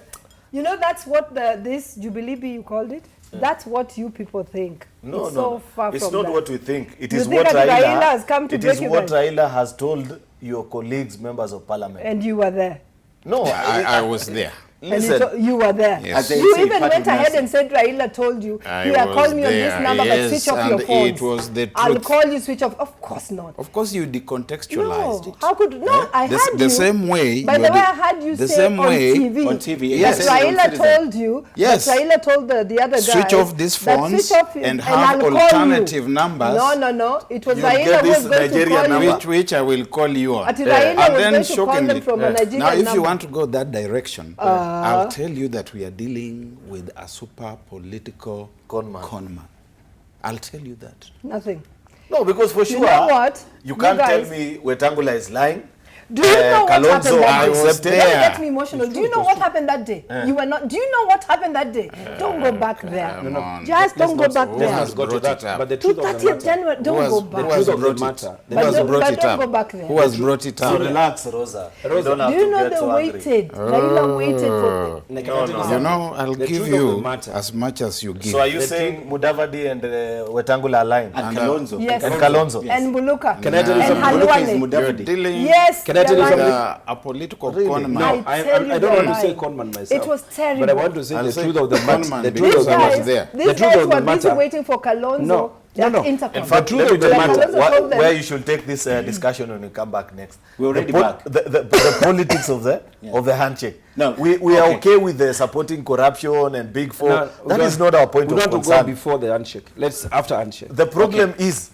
You know that's what this Jubilee Bee you called it. That's what you people think. No, it's no, so no. far It's from not that. what we think. It You is think what that Raila, Raila has come to it break is you what guys? Raila has told your colleagues, members of parliament. And you were there. No, I was there. And listen. you were there. Yes. As they You say, even Pat went ahead Nasa. and said Raila told you, I "Here, was call me on this there, number, but yes, switch off your and phones." it was the I'll truth. call you, switch off. Of course not. Of course, you decontextualized No, it. how could I The, had the you. same way. By you the are way, I had you the say same on way, TV. On TV, That yes. Raila Citizen. told you. Yes. That Raila told the other guy. Switch off these phones and have I'll call alternative you. numbers. No. It was You'll Raila get who was this going to Nigerian call number. you. which I will call you on. Ati Raila And was then going to call them shockingly, from a Nigerian now if number. you want to go that direction, I'll tell you that we are dealing with a super political conman. I'll tell you that. Nothing. No, because for sure, You know what? you can't guys- tell me Wetangula is lying. Do you know what Kalonzo happened that day? accepted. Don't there. get me emotional. Do you know what happened that day? You were not. Do you know what happened that day? Don't go back there. Come on. Just don't go back Who there. has Got to brought that, it up? but the truth of the 30th matter. January. Who Don't has- go who back. has truth of the brought it? matter. Who But has don't- brought but it don't up? go back there. Who has brought it So up? relax, Rosa. You don't have Do you to know get they so angry. waited? Raila waited for. You know, I'll The give truth of the you matter. as much as you give. So are you saying Mudavadi and Wetangula are lying? And And, Kalonzo. Yes. And Kalonzo? And Buluka. Can I tell you And something? Muluka is Halwale. You're Mudavadi. dealing Yes. Can I tell you they're something? lying. with a political Really? conman. No, I tell you don't they're want to lying. say conman myself. It was terrible. But I want to say I'll the say truth of the conman matter. The because truth of These the I was guys, there. these The truth guys of the were busy matter. waiting for Kalonzo. No. at No. Intercom. In fact, truth let me of the tell matter. Kalonzo you told them- where you should take this discussion when we come back next. We're already the back. The politics of the handshake. No, we are okay with the supporting corruption and Big Four. Now, That is not our point we of don't want to go concern. before the handshake. Let's after handshake. The problem is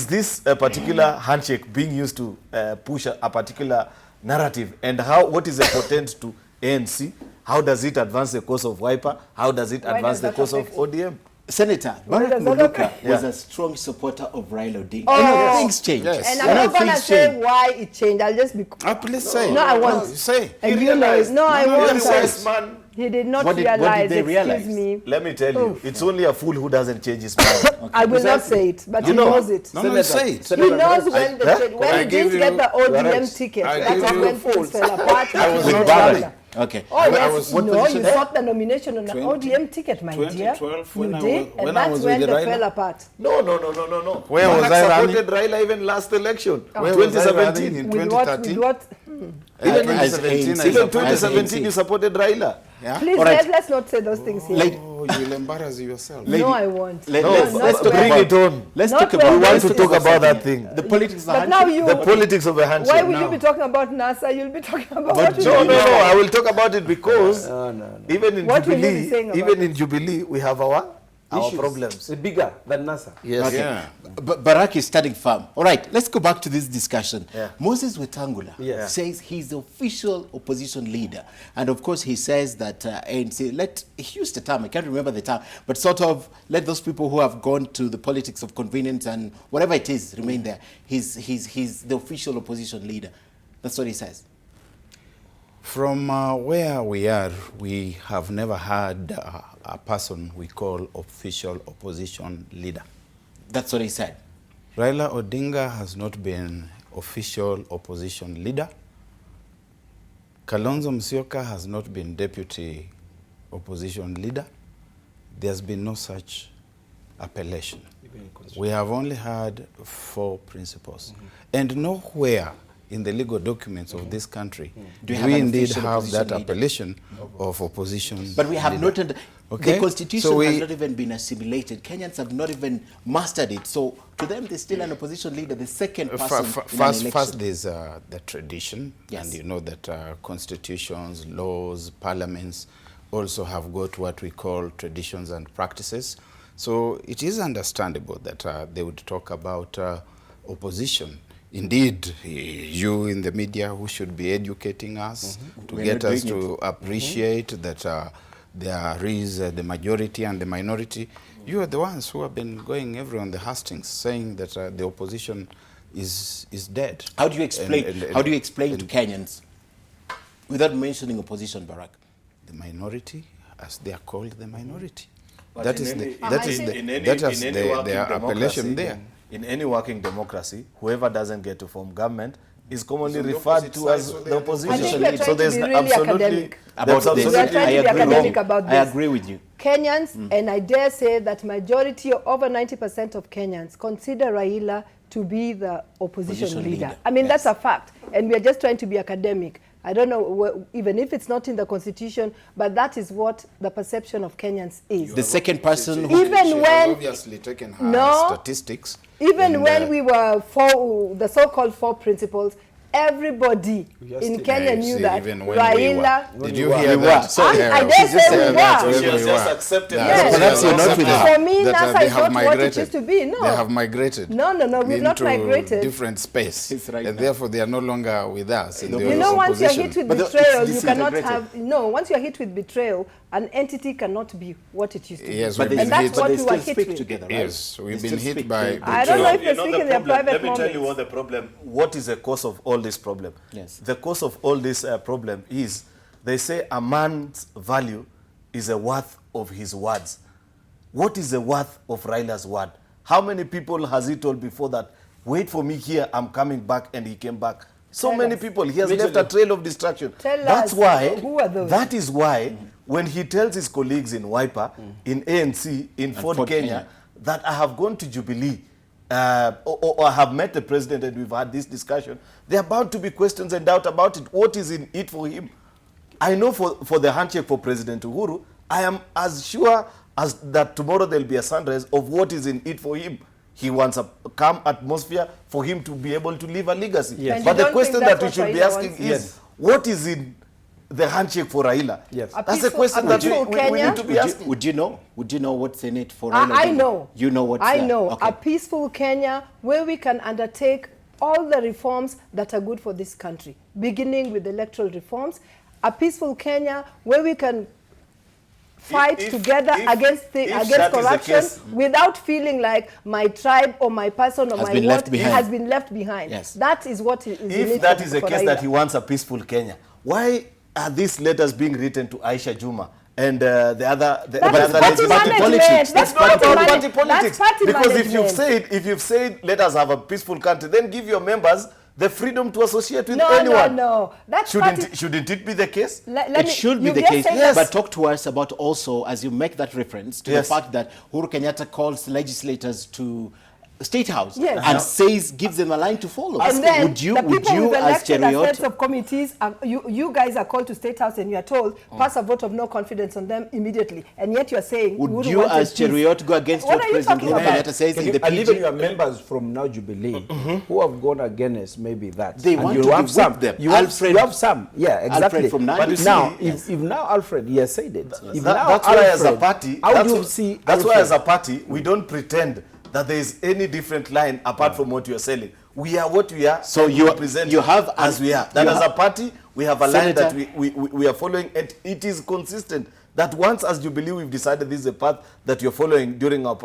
this a particular handshake being used to push a particular narrative, and what is the portent to ANC? How does it advance the cause of Wiper? How does it Why advance does the that cause of affect ODM? Senator Barack does that Muluka affect? was Yeah. a strong supporter of Raila Odinga. Oh. I know Yes. things change. Yes. And I I'm know not going to things say change. why it changed. I'll just be... Please say. No, I won't. Say. And He you know, realized- no, I He won't. realized, man. He did not What did realize, they excuse realize? me. Let me tell you, Oof. it's only a fool who doesn't change his mind. I will not say it, but You he know- knows it. No, say it. He knows when I he give didn't get you- the ODM Right. ticket. I That's give you- when things fell apart. I was With not Raila. running. Okay. Oh I yes, was- no, what you position? sought the nomination on the 20 ODM ticket, my dear. 2012 You when I did, was- and when I that's was when with they Raila? fell apart. No. Where was I supported Raila even last election, Where was I running 2017. in With what? 2013? With what? Even As 2017, ANC. I Even supported 2017, ANC. you supported Raila. Yeah? Please, All right. let's not say those things here. Like- Oh, you will embarrass yourself. Lady- no, I won't. Let- No, let's not talk when- bring about it on. Let's Not talk when about We want Let's to talk talk about about that thing. the politics of the But now handshake. you... The politics of a handshake. Why will you now. be talking about NASA? You'll be talking about But what do will No, you you be no, saying? I will talk about it because even in What will you be Jubilee, saying about even it? in Jubilee, we have our Issues. problems. It's bigger than NASA. Yes. Yeah. But Barack is standing firm. All right, let's go back to this discussion. Yeah. Moses Wetangula Yeah. says he's the official opposition leader. And of course, he says that ANC, he used the term, I can't remember the term, but sort of let those people who have gone to the politics of convenience and whatever it is remain there. He's the official opposition leader. That's what he says. From where we are, we have never had a person we call official opposition leader. That's what he said. Raila Odinga has not been official opposition leader. Kalonzo Musyoka has not been deputy opposition leader. There's been no such appellation. We have only had 4 principles. And nowhere in the legal documents of this country Do do you we have an indeed official have opposition that leader? appellation of opposition But we have leader. noted Okay, the constitution so has not even been assimilated. Kenyans have not even mastered it. So to them, there's still an opposition leader, the second person in an election. First, there's the tradition, Yes. and you know that constitutions, laws, parliaments also have got what we call traditions and practices. So it is understandable that they would talk about opposition. Indeed, you in the media who should be educating us to We're get not us doing to appreciate that there is the majority and the minority. You are the ones who have been going everywhere on the hustings saying that the opposition is dead. How do you explain? And- how do you explain to Kenyans without mentioning opposition, Barack? the minority, as they are called, the minority. But That in is any- the in that any- is the in any- that is in any working their appellation democracy, there. In any working democracy, whoever doesn't get to form government is commonly So the referred opposite to side, as so they the are the opposition. I think we are trying So to there's be really absolutely academic. About there's this. We are trying to be I agree academic with you. about I this. agree with you. Kenyans, and I dare say that majority, over 90% of Kenyans, consider Raila to be the opposition Opposition leader. leader, I mean, yes. that's a fact. And we are just trying to be academic. I don't know, even if it's not in the constitution, but that is what the perception of Kenyans is. The second person who Even She when- has obviously taken her No. statistics. Even and, when we were the so-called four principles, everybody We are in still- Kenya you knew see, that even when we Raila... were. Did you we hear were. that? So, I dare she's just say we saying that were. She has Wherever just we accepted were. Yes. But that's you're not with Accepted her. For me, that, NASA they is have not what it migrated. used to be, no. They have migrated. No, we've not into migrated. different space. It's right And now. therefore, they are no longer with us. in No, the You know, once you're opposition. hit with But it's betrayal, you cannot disintegrated. have... No, once you're hit with betrayal, an entity cannot be what it used to be. Yes, But we've they, been that's hit. what but they we were still hit speak with. together, right? Yes, we've They been still hit speak by together. I don't know if You they're know speaking the their problem, private let me tell you moments. what the problem, what is the cause of all this problem? Yes. The cause of all this problem is, they say a man's value is the worth of his words. What is the worth of Raila's word? How many people has he told before that, wait for me here, I'm coming back, and he came back? So Tell many us. people, he has left a trail of destruction. Tell That's us, why, who are those? that is why, when he tells his colleagues in Wiper, in ANC, in Ford Ford Kenya, Kenya, that I have gone to Jubilee, or I have met the president and we've had this discussion, there are bound to be questions and doubt about it. What is in it for him? I know for the handshake for President Uhuru, I am as sure as that tomorrow there'll be a sunrise of what is in it for him. He wants a calm atmosphere for him to be able to leave a legacy. Yes. And But you the don't question think that we that's should what be Raila asking wants? is, Yes. what is in the handshake for Raila? Yes. A That's the peaceful- question a that peaceful we Kenya? need to be asking. Would you know? Would you know what's in it for Raila? I know. You know what's I there? know. Okay. A peaceful Kenya where we can undertake all the reforms that are good for this country, beginning with electoral reforms. A peaceful Kenya where we can fight If- together if against that is the corruption case- without feeling like my tribe or my person or Has my been left what behind. has been left behind. Yes. That is what is in If it that for- is the for case Raila. that he wants a peaceful Kenya, why are these letters being written to Aisha Juma and the other? That but is other party legislators? management. politics. That's It's not party about manage- party politics. That's party Because management. if you've said let us have a peaceful country, then give your members the freedom to associate with No, anyone. no. That's party. Shouldn't it be the case? Let It me- should be you've the just case, said Yes. but talk to us about also, as you make that reference, to Yes. the fact that Uhuru Kenyatta calls legislators to State House Yes. and says, gives them a line to follow. And then would you, the people as who've elected as heads Cheriot, of committees, you guys are called to State House and you are told, pass a vote of no confidence on them immediately. And yet you are saying, would Uhuru you wanted as peace. Cheriot go against What what are you President talking Uhuru about? Kenyatta says in the And even PG? your members from now Jubilee who have gone against maybe that. They and want you to be have with some. them. You have, Alfred- you have some. Yeah, exactly. from Nandi. But But you now, see- if now Alfred, he has said it. If That- now that's why as a Alfred- party, how that's, do you see that's why Alfred? as a party, we don't pretend that there is any different line apart from what you are selling. We are what we are. So and you- we present you have as an- we are. That you as a have- party, we have a line that Senator- we are following, and it is consistent. That once as Jubilee we've decided this is a path that you're following during our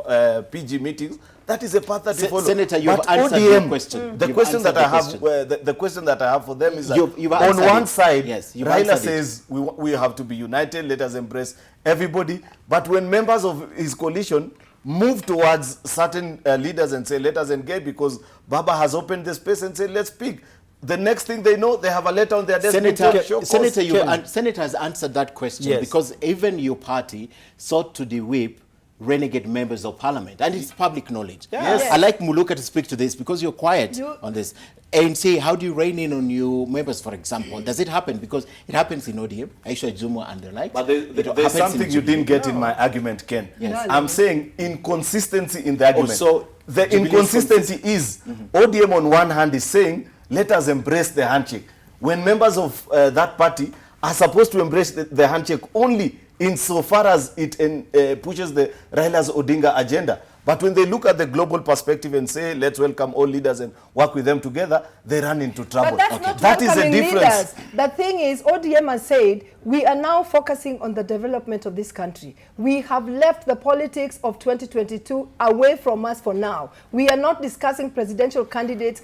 PG meetings, that is a path that we follow. Senator, you've But answered ODM, your question. The You've question that answered I the have, question. the question that I have for them is that You've on answered one it. side, Yes, you've Raila answered it. says we have to be united, let us embrace everybody. But when members of his coalition move towards certain leaders and say, let us engage because Baba has opened the space and said, let's speak. The next thing they know, they have a letter on their desk. Senator has answered that question Yes. because even your party sought to de-whip renegade members of parliament, and it's public knowledge. Yes. I like Muluka to speak to this because you're quiet You- on this. And say, how do you rein in on your members, for example? Does it happen? Because it happens in ODM, Aisha Juma and the like. But It there's happens something in you Jubilee. didn't get in my argument, Ken. Yes. No, I'm saying inconsistency in the argument. Also, the Jubilee is inconsistency is ODM on one hand is saying, let us embrace the handshake. When members of that party are supposed to embrace the handshake only insofar as it pushes the Raila's Odinga agenda. But when they look at the global perspective and say, let's welcome all leaders and work with them together, they run into trouble. But that's not That is the welcoming difference. leaders. The thing is, ODM has said, we are now focusing on the development of this country. We have left the politics of 2022 away from us for now. We are not discussing presidential candidates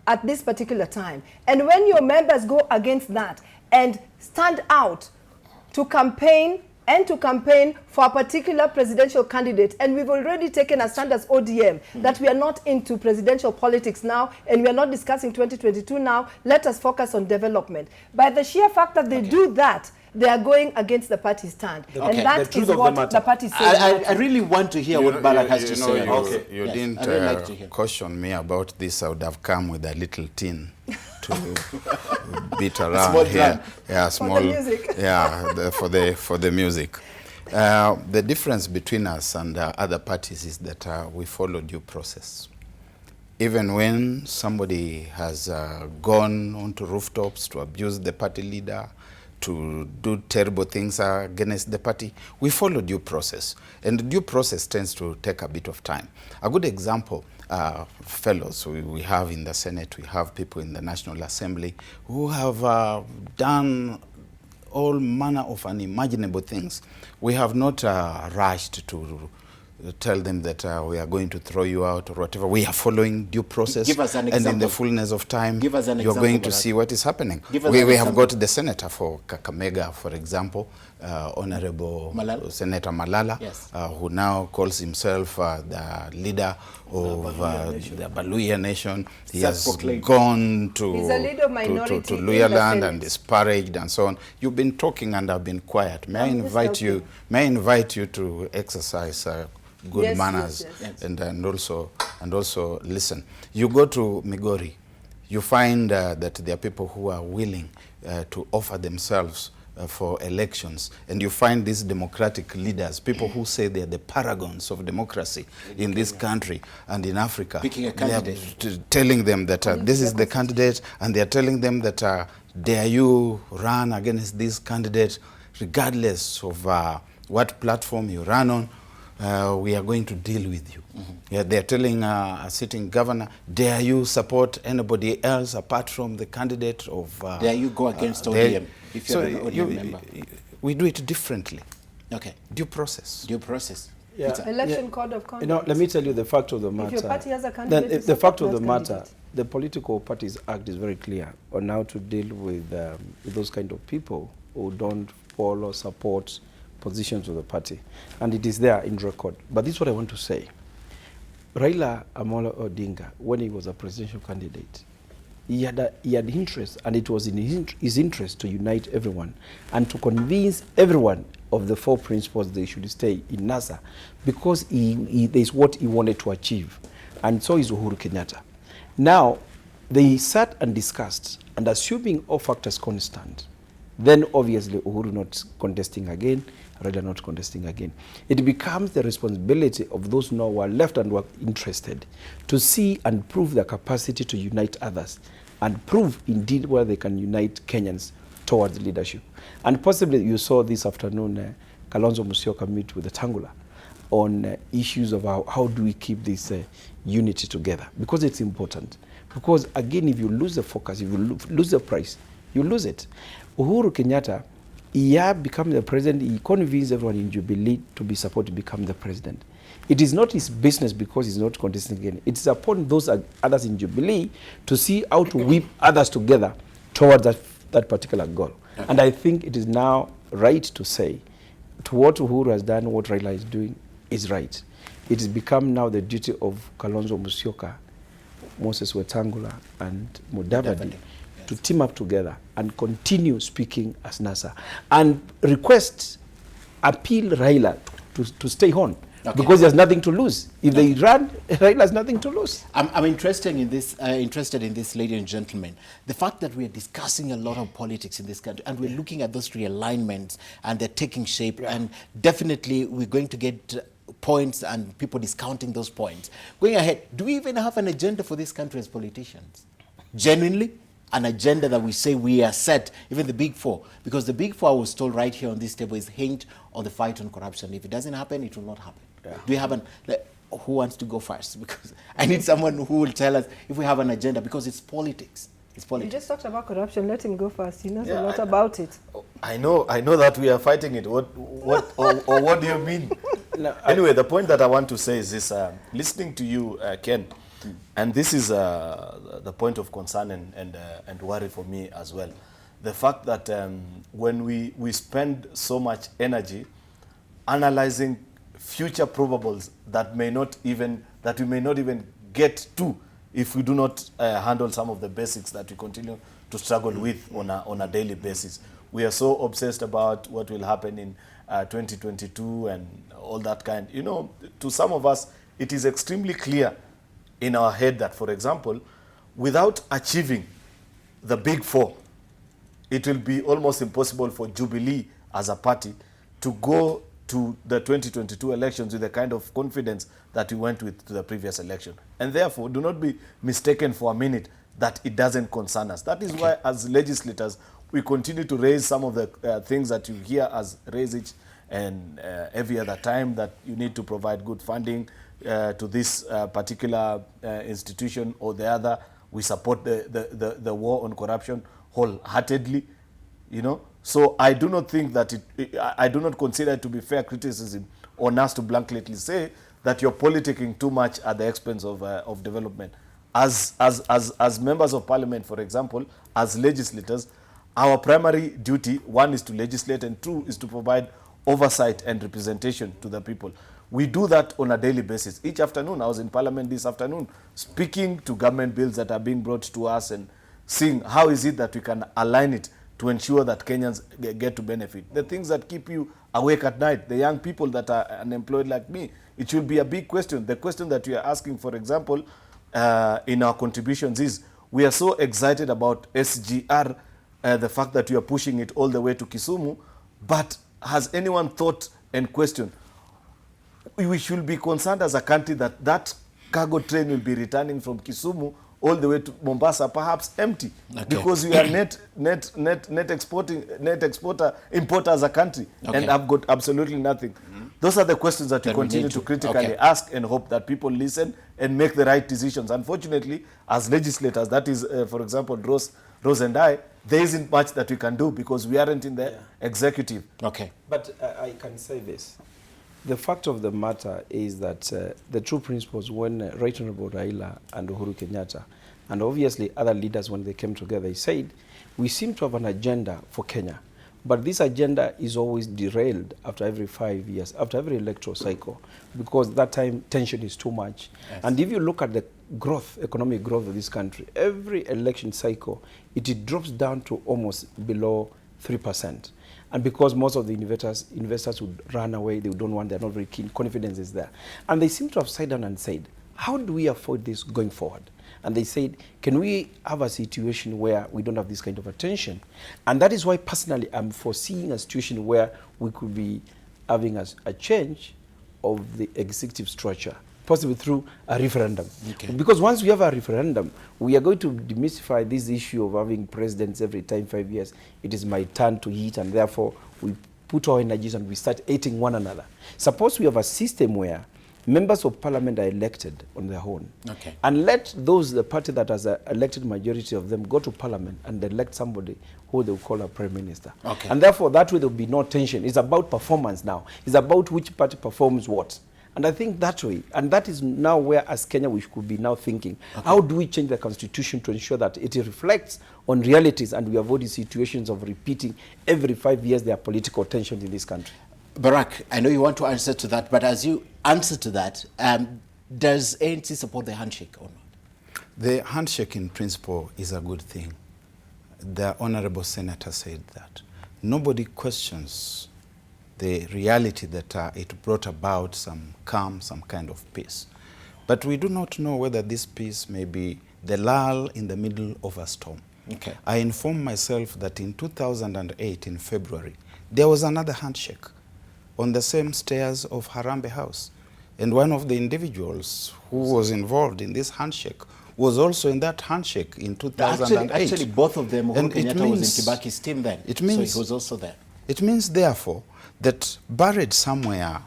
at this particular time. And when your members go against that and stand out to campaign for a particular presidential candidate. And we've already taken a stand as ODM that we are not into presidential politics now, and we are not discussing 2022 now. Let us focus on development. By the sheer fact that they do that, they are going against the party stand. And that is what the party says. I really want to hear what Balak has to say. You didn't caution me about this. I would have come with a little tin to beat around small here. drum. Yeah, small. For the music. Yeah, for the music. The difference between us and other parties is that we follow due process. Even when somebody has gone onto rooftops to abuse the party leader, to do terrible things against the party, we follow due process. And the due process tends to take a bit of time. A good example, fellows we have in the Senate, we have people in the National Assembly who have done all manner of unimaginable things. We have not rushed to tell them that we are going to throw you out or whatever. We are following due process. Give us an example. And in the fullness of time, Give us an you're example going of to that. see what is happening. We have got the senator for Kakamega, for example, Honorable Senator Malala, yes. Who now calls himself the leader of the Baluya nation. He has gone to He's a leader of minority to in the Luyaland Senate. and disparaged and so on. You've been talking and I've been quiet. May I invite you to exercise good manners and also listen. You go to Migori, you find that there are people who are willing to offer themselves for elections, and you find these democratic leaders, people who say they are the paragons of democracy in this country and in Africa. Picking a candidate. Telling them that this is the candidate, and they are telling them that dare you run against this candidate, regardless of what platform you run on. We are going to deal with you. Yeah, they're telling a sitting governor, dare you support anybody else apart from the candidate of... dare you go against ODM, if you're an ODM member? We do it differently. Okay. Due process. Due process. Yeah. Election code of conduct. Let me tell you the fact of the matter. If your party has a candidate, then the fact of the matter, the Political Parties Act is very clear on how to deal with those kind of people who don't follow, support positions of the party, and it is there in record. But this is what I want to say. Raila Amolo Odinga, when he was a presidential candidate, he had interest, and it was in his interest to unite everyone and to convince everyone of the 4 principles they should stay in NASA, because there's what he wanted to achieve, and so is Uhuru Kenyatta. Now, they sat and discussed, and assuming all factors constant, then obviously Uhuru not contesting again, Raila not contesting again. It becomes the responsibility of those now who are left and who are interested to see and prove their capacity to unite others and prove indeed where they can unite Kenyans towards leadership. And possibly you saw this afternoon Kalonzo Musyoka meet with the Tangula on issues of how do we keep this unity together, because it's important. Because again, if you lose the focus, if you lose the price, you lose it. Uhuru Kenyatta, he had become the president. He convinced everyone in Jubilee to be supported to become the president. It is not his business because he's not contesting again. It is upon those others in Jubilee to see how to whip others together towards that particular goal. Okay. And I think it is now right to say, to what Uhuru has done, what Raila is doing is right. It has become now the duty of Kalonzo Musyoka, Moses Wetangula, and Mudavadi to team up together and continue speaking as NASA and appeal Raila to stay on, because there's nothing to lose. If they run, Raila has nothing to lose. I'm interested in this, ladies and gentlemen. The fact that we are discussing a lot of politics in this country, and we're looking at those realignments, and they're taking shape, and definitely we're going to get points and people discounting those points. Going ahead, do we even have an agenda for this country as politicians? Genuinely? An agenda that we say we are set, even the Big Four, because the Big Four, I was told right here on this table, is hinged on the fight on corruption. If it doesn't happen, it will not happen. Yeah. Do we have who wants to go first? Because I need someone who will tell us if we have an agenda, because it's politics. It's politics. You just talked about corruption. Let him go first. He knows a lot about it. I know that we are fighting it. What do you mean? No, anyway, the point that I want to say is this: listening to you, Ken. And this is the point of concern and worry for me as well. the fact that when we spend so much energy analyzing future probables that we may not even get to if we do not handle some of the basics that we continue to struggle with on a daily basis. We are so obsessed about what will happen in 2022 and all that kind. You know, to some of us, it is extremely clear in our head that, for example, without achieving the big four, it will be almost impossible for Jubilee as a party to go to the 2022 elections with the kind of confidence that we went with to the previous election. And therefore, do not be mistaken for a minute that it doesn't concern us. That is why, as legislators, we continue to raise some of the things that you hear as raise it and every other time, that you need to provide good funding to this particular institution or the other. We support the war on corruption wholeheartedly, you know. So I do not think that I do not consider it to be fair criticism on us to blankly say that you're politicking too much at the expense of development. As members of parliament, for example, as legislators, our primary duty, one, is to legislate, and two, is to provide oversight and representation to the people. We do that on a daily basis. Each afternoon, I was in parliament this afternoon, speaking to government bills that are being brought to us and seeing how is it that we can align it to ensure that Kenyans get to benefit. The things that keep you awake at night, the young people that are unemployed like me, it should be a big question. The question that we are asking, for example, in our contributions is, we are so excited about SGR, the fact that you are pushing it all the way to Kisumu, but has anyone thought and questioned, we should be concerned as a country that that cargo train will be returning from Kisumu all the way to Mombasa, perhaps empty, because we are net importer as a country, and have got absolutely nothing. Those are the questions that we continue to critically ask, and hope that people listen and make the right decisions. Unfortunately, as legislators, that is, for example, Rose and I, there isn't much that we can do because we aren't in the executive. But I can say this. The fact of the matter is that the true principles, when Right Honorable Raila and Uhuru Kenyatta, and obviously other leaders, when they came together, they said, we seem to have an agenda for Kenya, but this agenda is always derailed after every 5 years, after every electoral cycle, because that time tension is too much. Yes. And if you look at the growth, economic growth of this country, every election cycle, it drops down to almost below 3%. And because most of the investors would run away, they don't want, they're not very keen, confidence is there. And they seem to have sat down and said, how do we afford this going forward? And they said, can we have a situation where we don't have this kind of attention? And that is why personally I'm foreseeing a situation where we could be having a change of the executive structure, possibly through a referendum. Because once we have a referendum, we are going to demystify this issue of having presidents every time 5 years. It is my turn to eat, and therefore we put our energies and we start hating one another. Suppose we have a system where members of parliament are elected on their own, and let the party that has an elected majority of them go to parliament and elect somebody who they will call a prime minister. And therefore that way there will be no tension. It's about performance now. It's about which party performs what. And I think that way, and that is now where, as Kenya, we could be now thinking, how do we change the constitution to ensure that it reflects on realities and we avoid the situations of repeating every 5 years there are political tensions in this country. Barack, I know you want to answer to that, but as you answer to that, does ANC support the handshake or not? The handshake in principle is a good thing. The Honorable Senator said that. Nobody questions the reality that it brought about some calm, some kind of peace. But we do not know whether this peace may be the lull in the middle of a storm. I informed myself that in 2008, in February, there was another handshake on the same stairs of Harambee House. And one of the individuals who was involved in this handshake was also in that handshake in 2008. Actually both of them, Uhuru Kenyatta was in Kibaki's team then, so he was also there. It means, therefore, that buried somewhere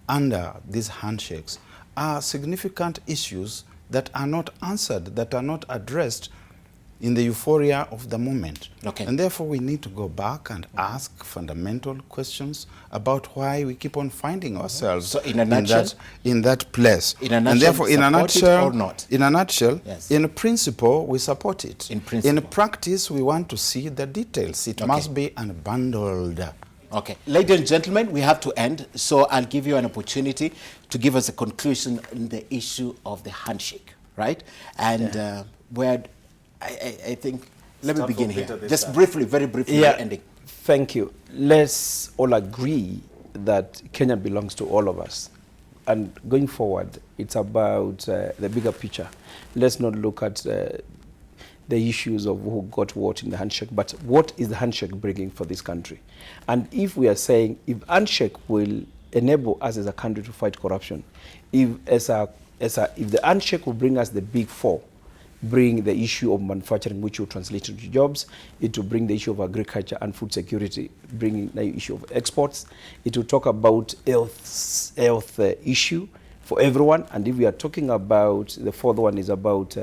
under these handshakes are significant issues that are not answered, that are not addressed in the euphoria of the moment. Okay. And therefore we need to go back and ask fundamental questions about why we keep on finding ourselves So in a nutshell, in that place. In a nutshell, and therefore, in a support it nutshell, or not? In a nutshell, Yes. in principle, we support it. In principle. In practice, we want to see the details. It must be unbundled. Okay, ladies and gentlemen, we have to end, so I'll give you an opportunity to give us a conclusion on the issue of the handshake, right? And where I think, let me Start begin from here. Peter this Just time. briefly, very briefly, Yeah. ending. Thank you. Let's all agree that Kenya belongs to all of us. And going forward, it's about the bigger picture. Let's not look at the issues of who got what in the handshake, but what is the handshake bringing for this country? And if we are saying, if handshake will enable us as a country to fight corruption, if the handshake will bring us the big four, bring the issue of manufacturing, which will translate into jobs, it will bring the issue of agriculture and food security, bringing the issue of exports, it will talk about health issue for everyone, and if we are talking about, the fourth one is about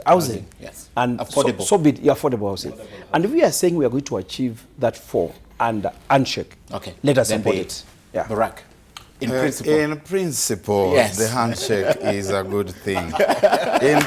housing. Yes. And Affordable. Affordable housing. And if we are saying we are going to achieve that four and handshake, Okay. let us Then support be it. Yeah. Barack, in principle. In principle, Yes. the handshake is a good thing. In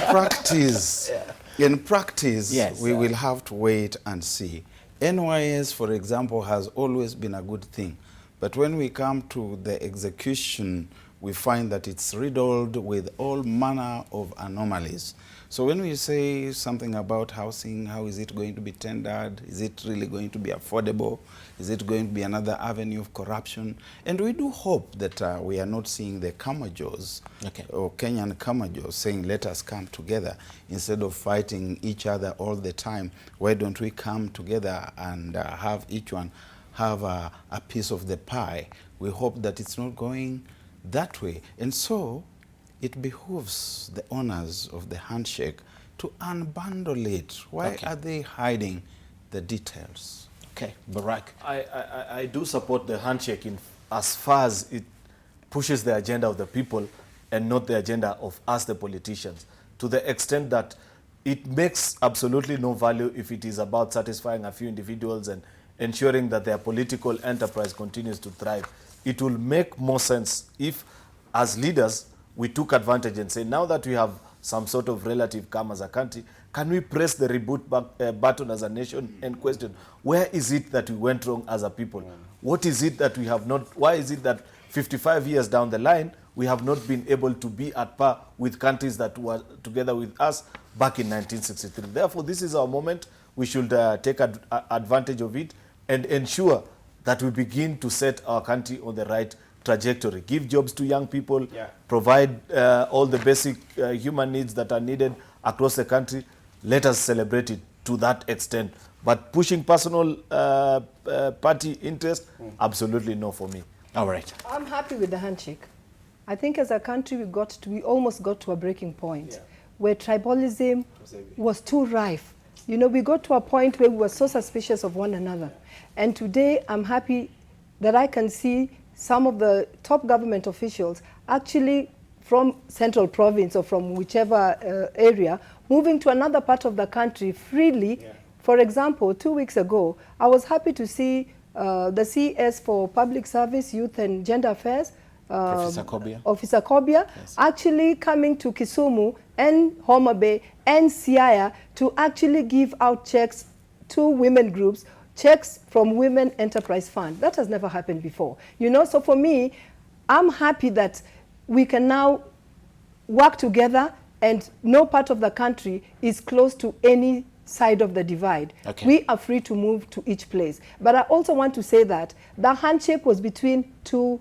practice, Yes. we will have to wait and see. NYS, for example, has always been a good thing. But when we come to the execution, we find that it's riddled with all manner of anomalies. So when we say something about housing, how is it going to be tendered? Is it really going to be affordable? Is it going to be another avenue of corruption? And we do hope that we are not seeing the Kamajos or Kenyan Kamajos saying, let us come together instead of fighting each other all the time. Why don't we come together and have each one have a piece of the pie? We hope that it's not going that way. And so it behooves the owners of the handshake to unbundle it. Why are they hiding the details? Okay, Barack. I do support the handshake in as far as it pushes the agenda of the people and not the agenda of us, the politicians, to the extent that it makes absolutely no value if it is about satisfying a few individuals and ensuring that their political enterprise continues to thrive. It will make more sense if, as leaders, we took advantage and say, now that we have some sort of relative calm as a country, can we press the reboot button as a nation and question, where is it that we went wrong as a people? What is it that we have not, why is it that 55 years down the line, we have not been able to be at par with countries that were together with us back in 1963? Therefore, this is our moment. We should take advantage of it and ensure that we begin to set our country on the right trajectory. Give jobs to young people, provide all the basic human needs that are needed across the country. Let us celebrate it to that extent. But pushing personal party interest, absolutely no for me. All right. I'm happy with the handshake. I think as a country we almost got to a breaking point where tribalism was too rife. You know, we got to a point where we were so suspicious of one another. And today I'm happy that I can see some of the top government officials actually from Central Province or from whichever area moving to another part of the country freely. For example, 2 weeks ago, I was happy to see the CS for Public Service, Youth and Gender Affairs, Officer Kobia, actually coming to Kisumu and Homa Bay and Siaya to actually give out checks to women groups, checks from Women Enterprise Fund. That has never happened before. You know, so for me, I'm happy that we can now work together and no part of the country is close to any side of the divide. We are free to move to each place. But I also want to say that the handshake was between two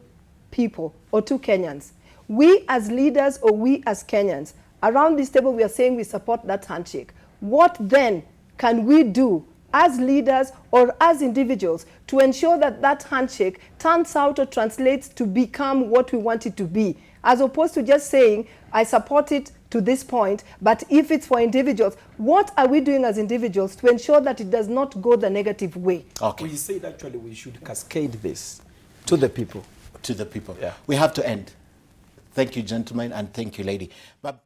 people or two Kenyans. We as leaders or we as Kenyans, around this table we are saying we support that handshake. What then can we do as leaders or as individuals to ensure that that handshake turns out or translates to become what we want it to be, as opposed to just saying, I support it to this point, but if it's for individuals, what are we doing as individuals to ensure that it does not go the negative way? We said actually we should cascade this to the people. To the people. We have to end. Thank you, gentlemen, and thank you, lady. But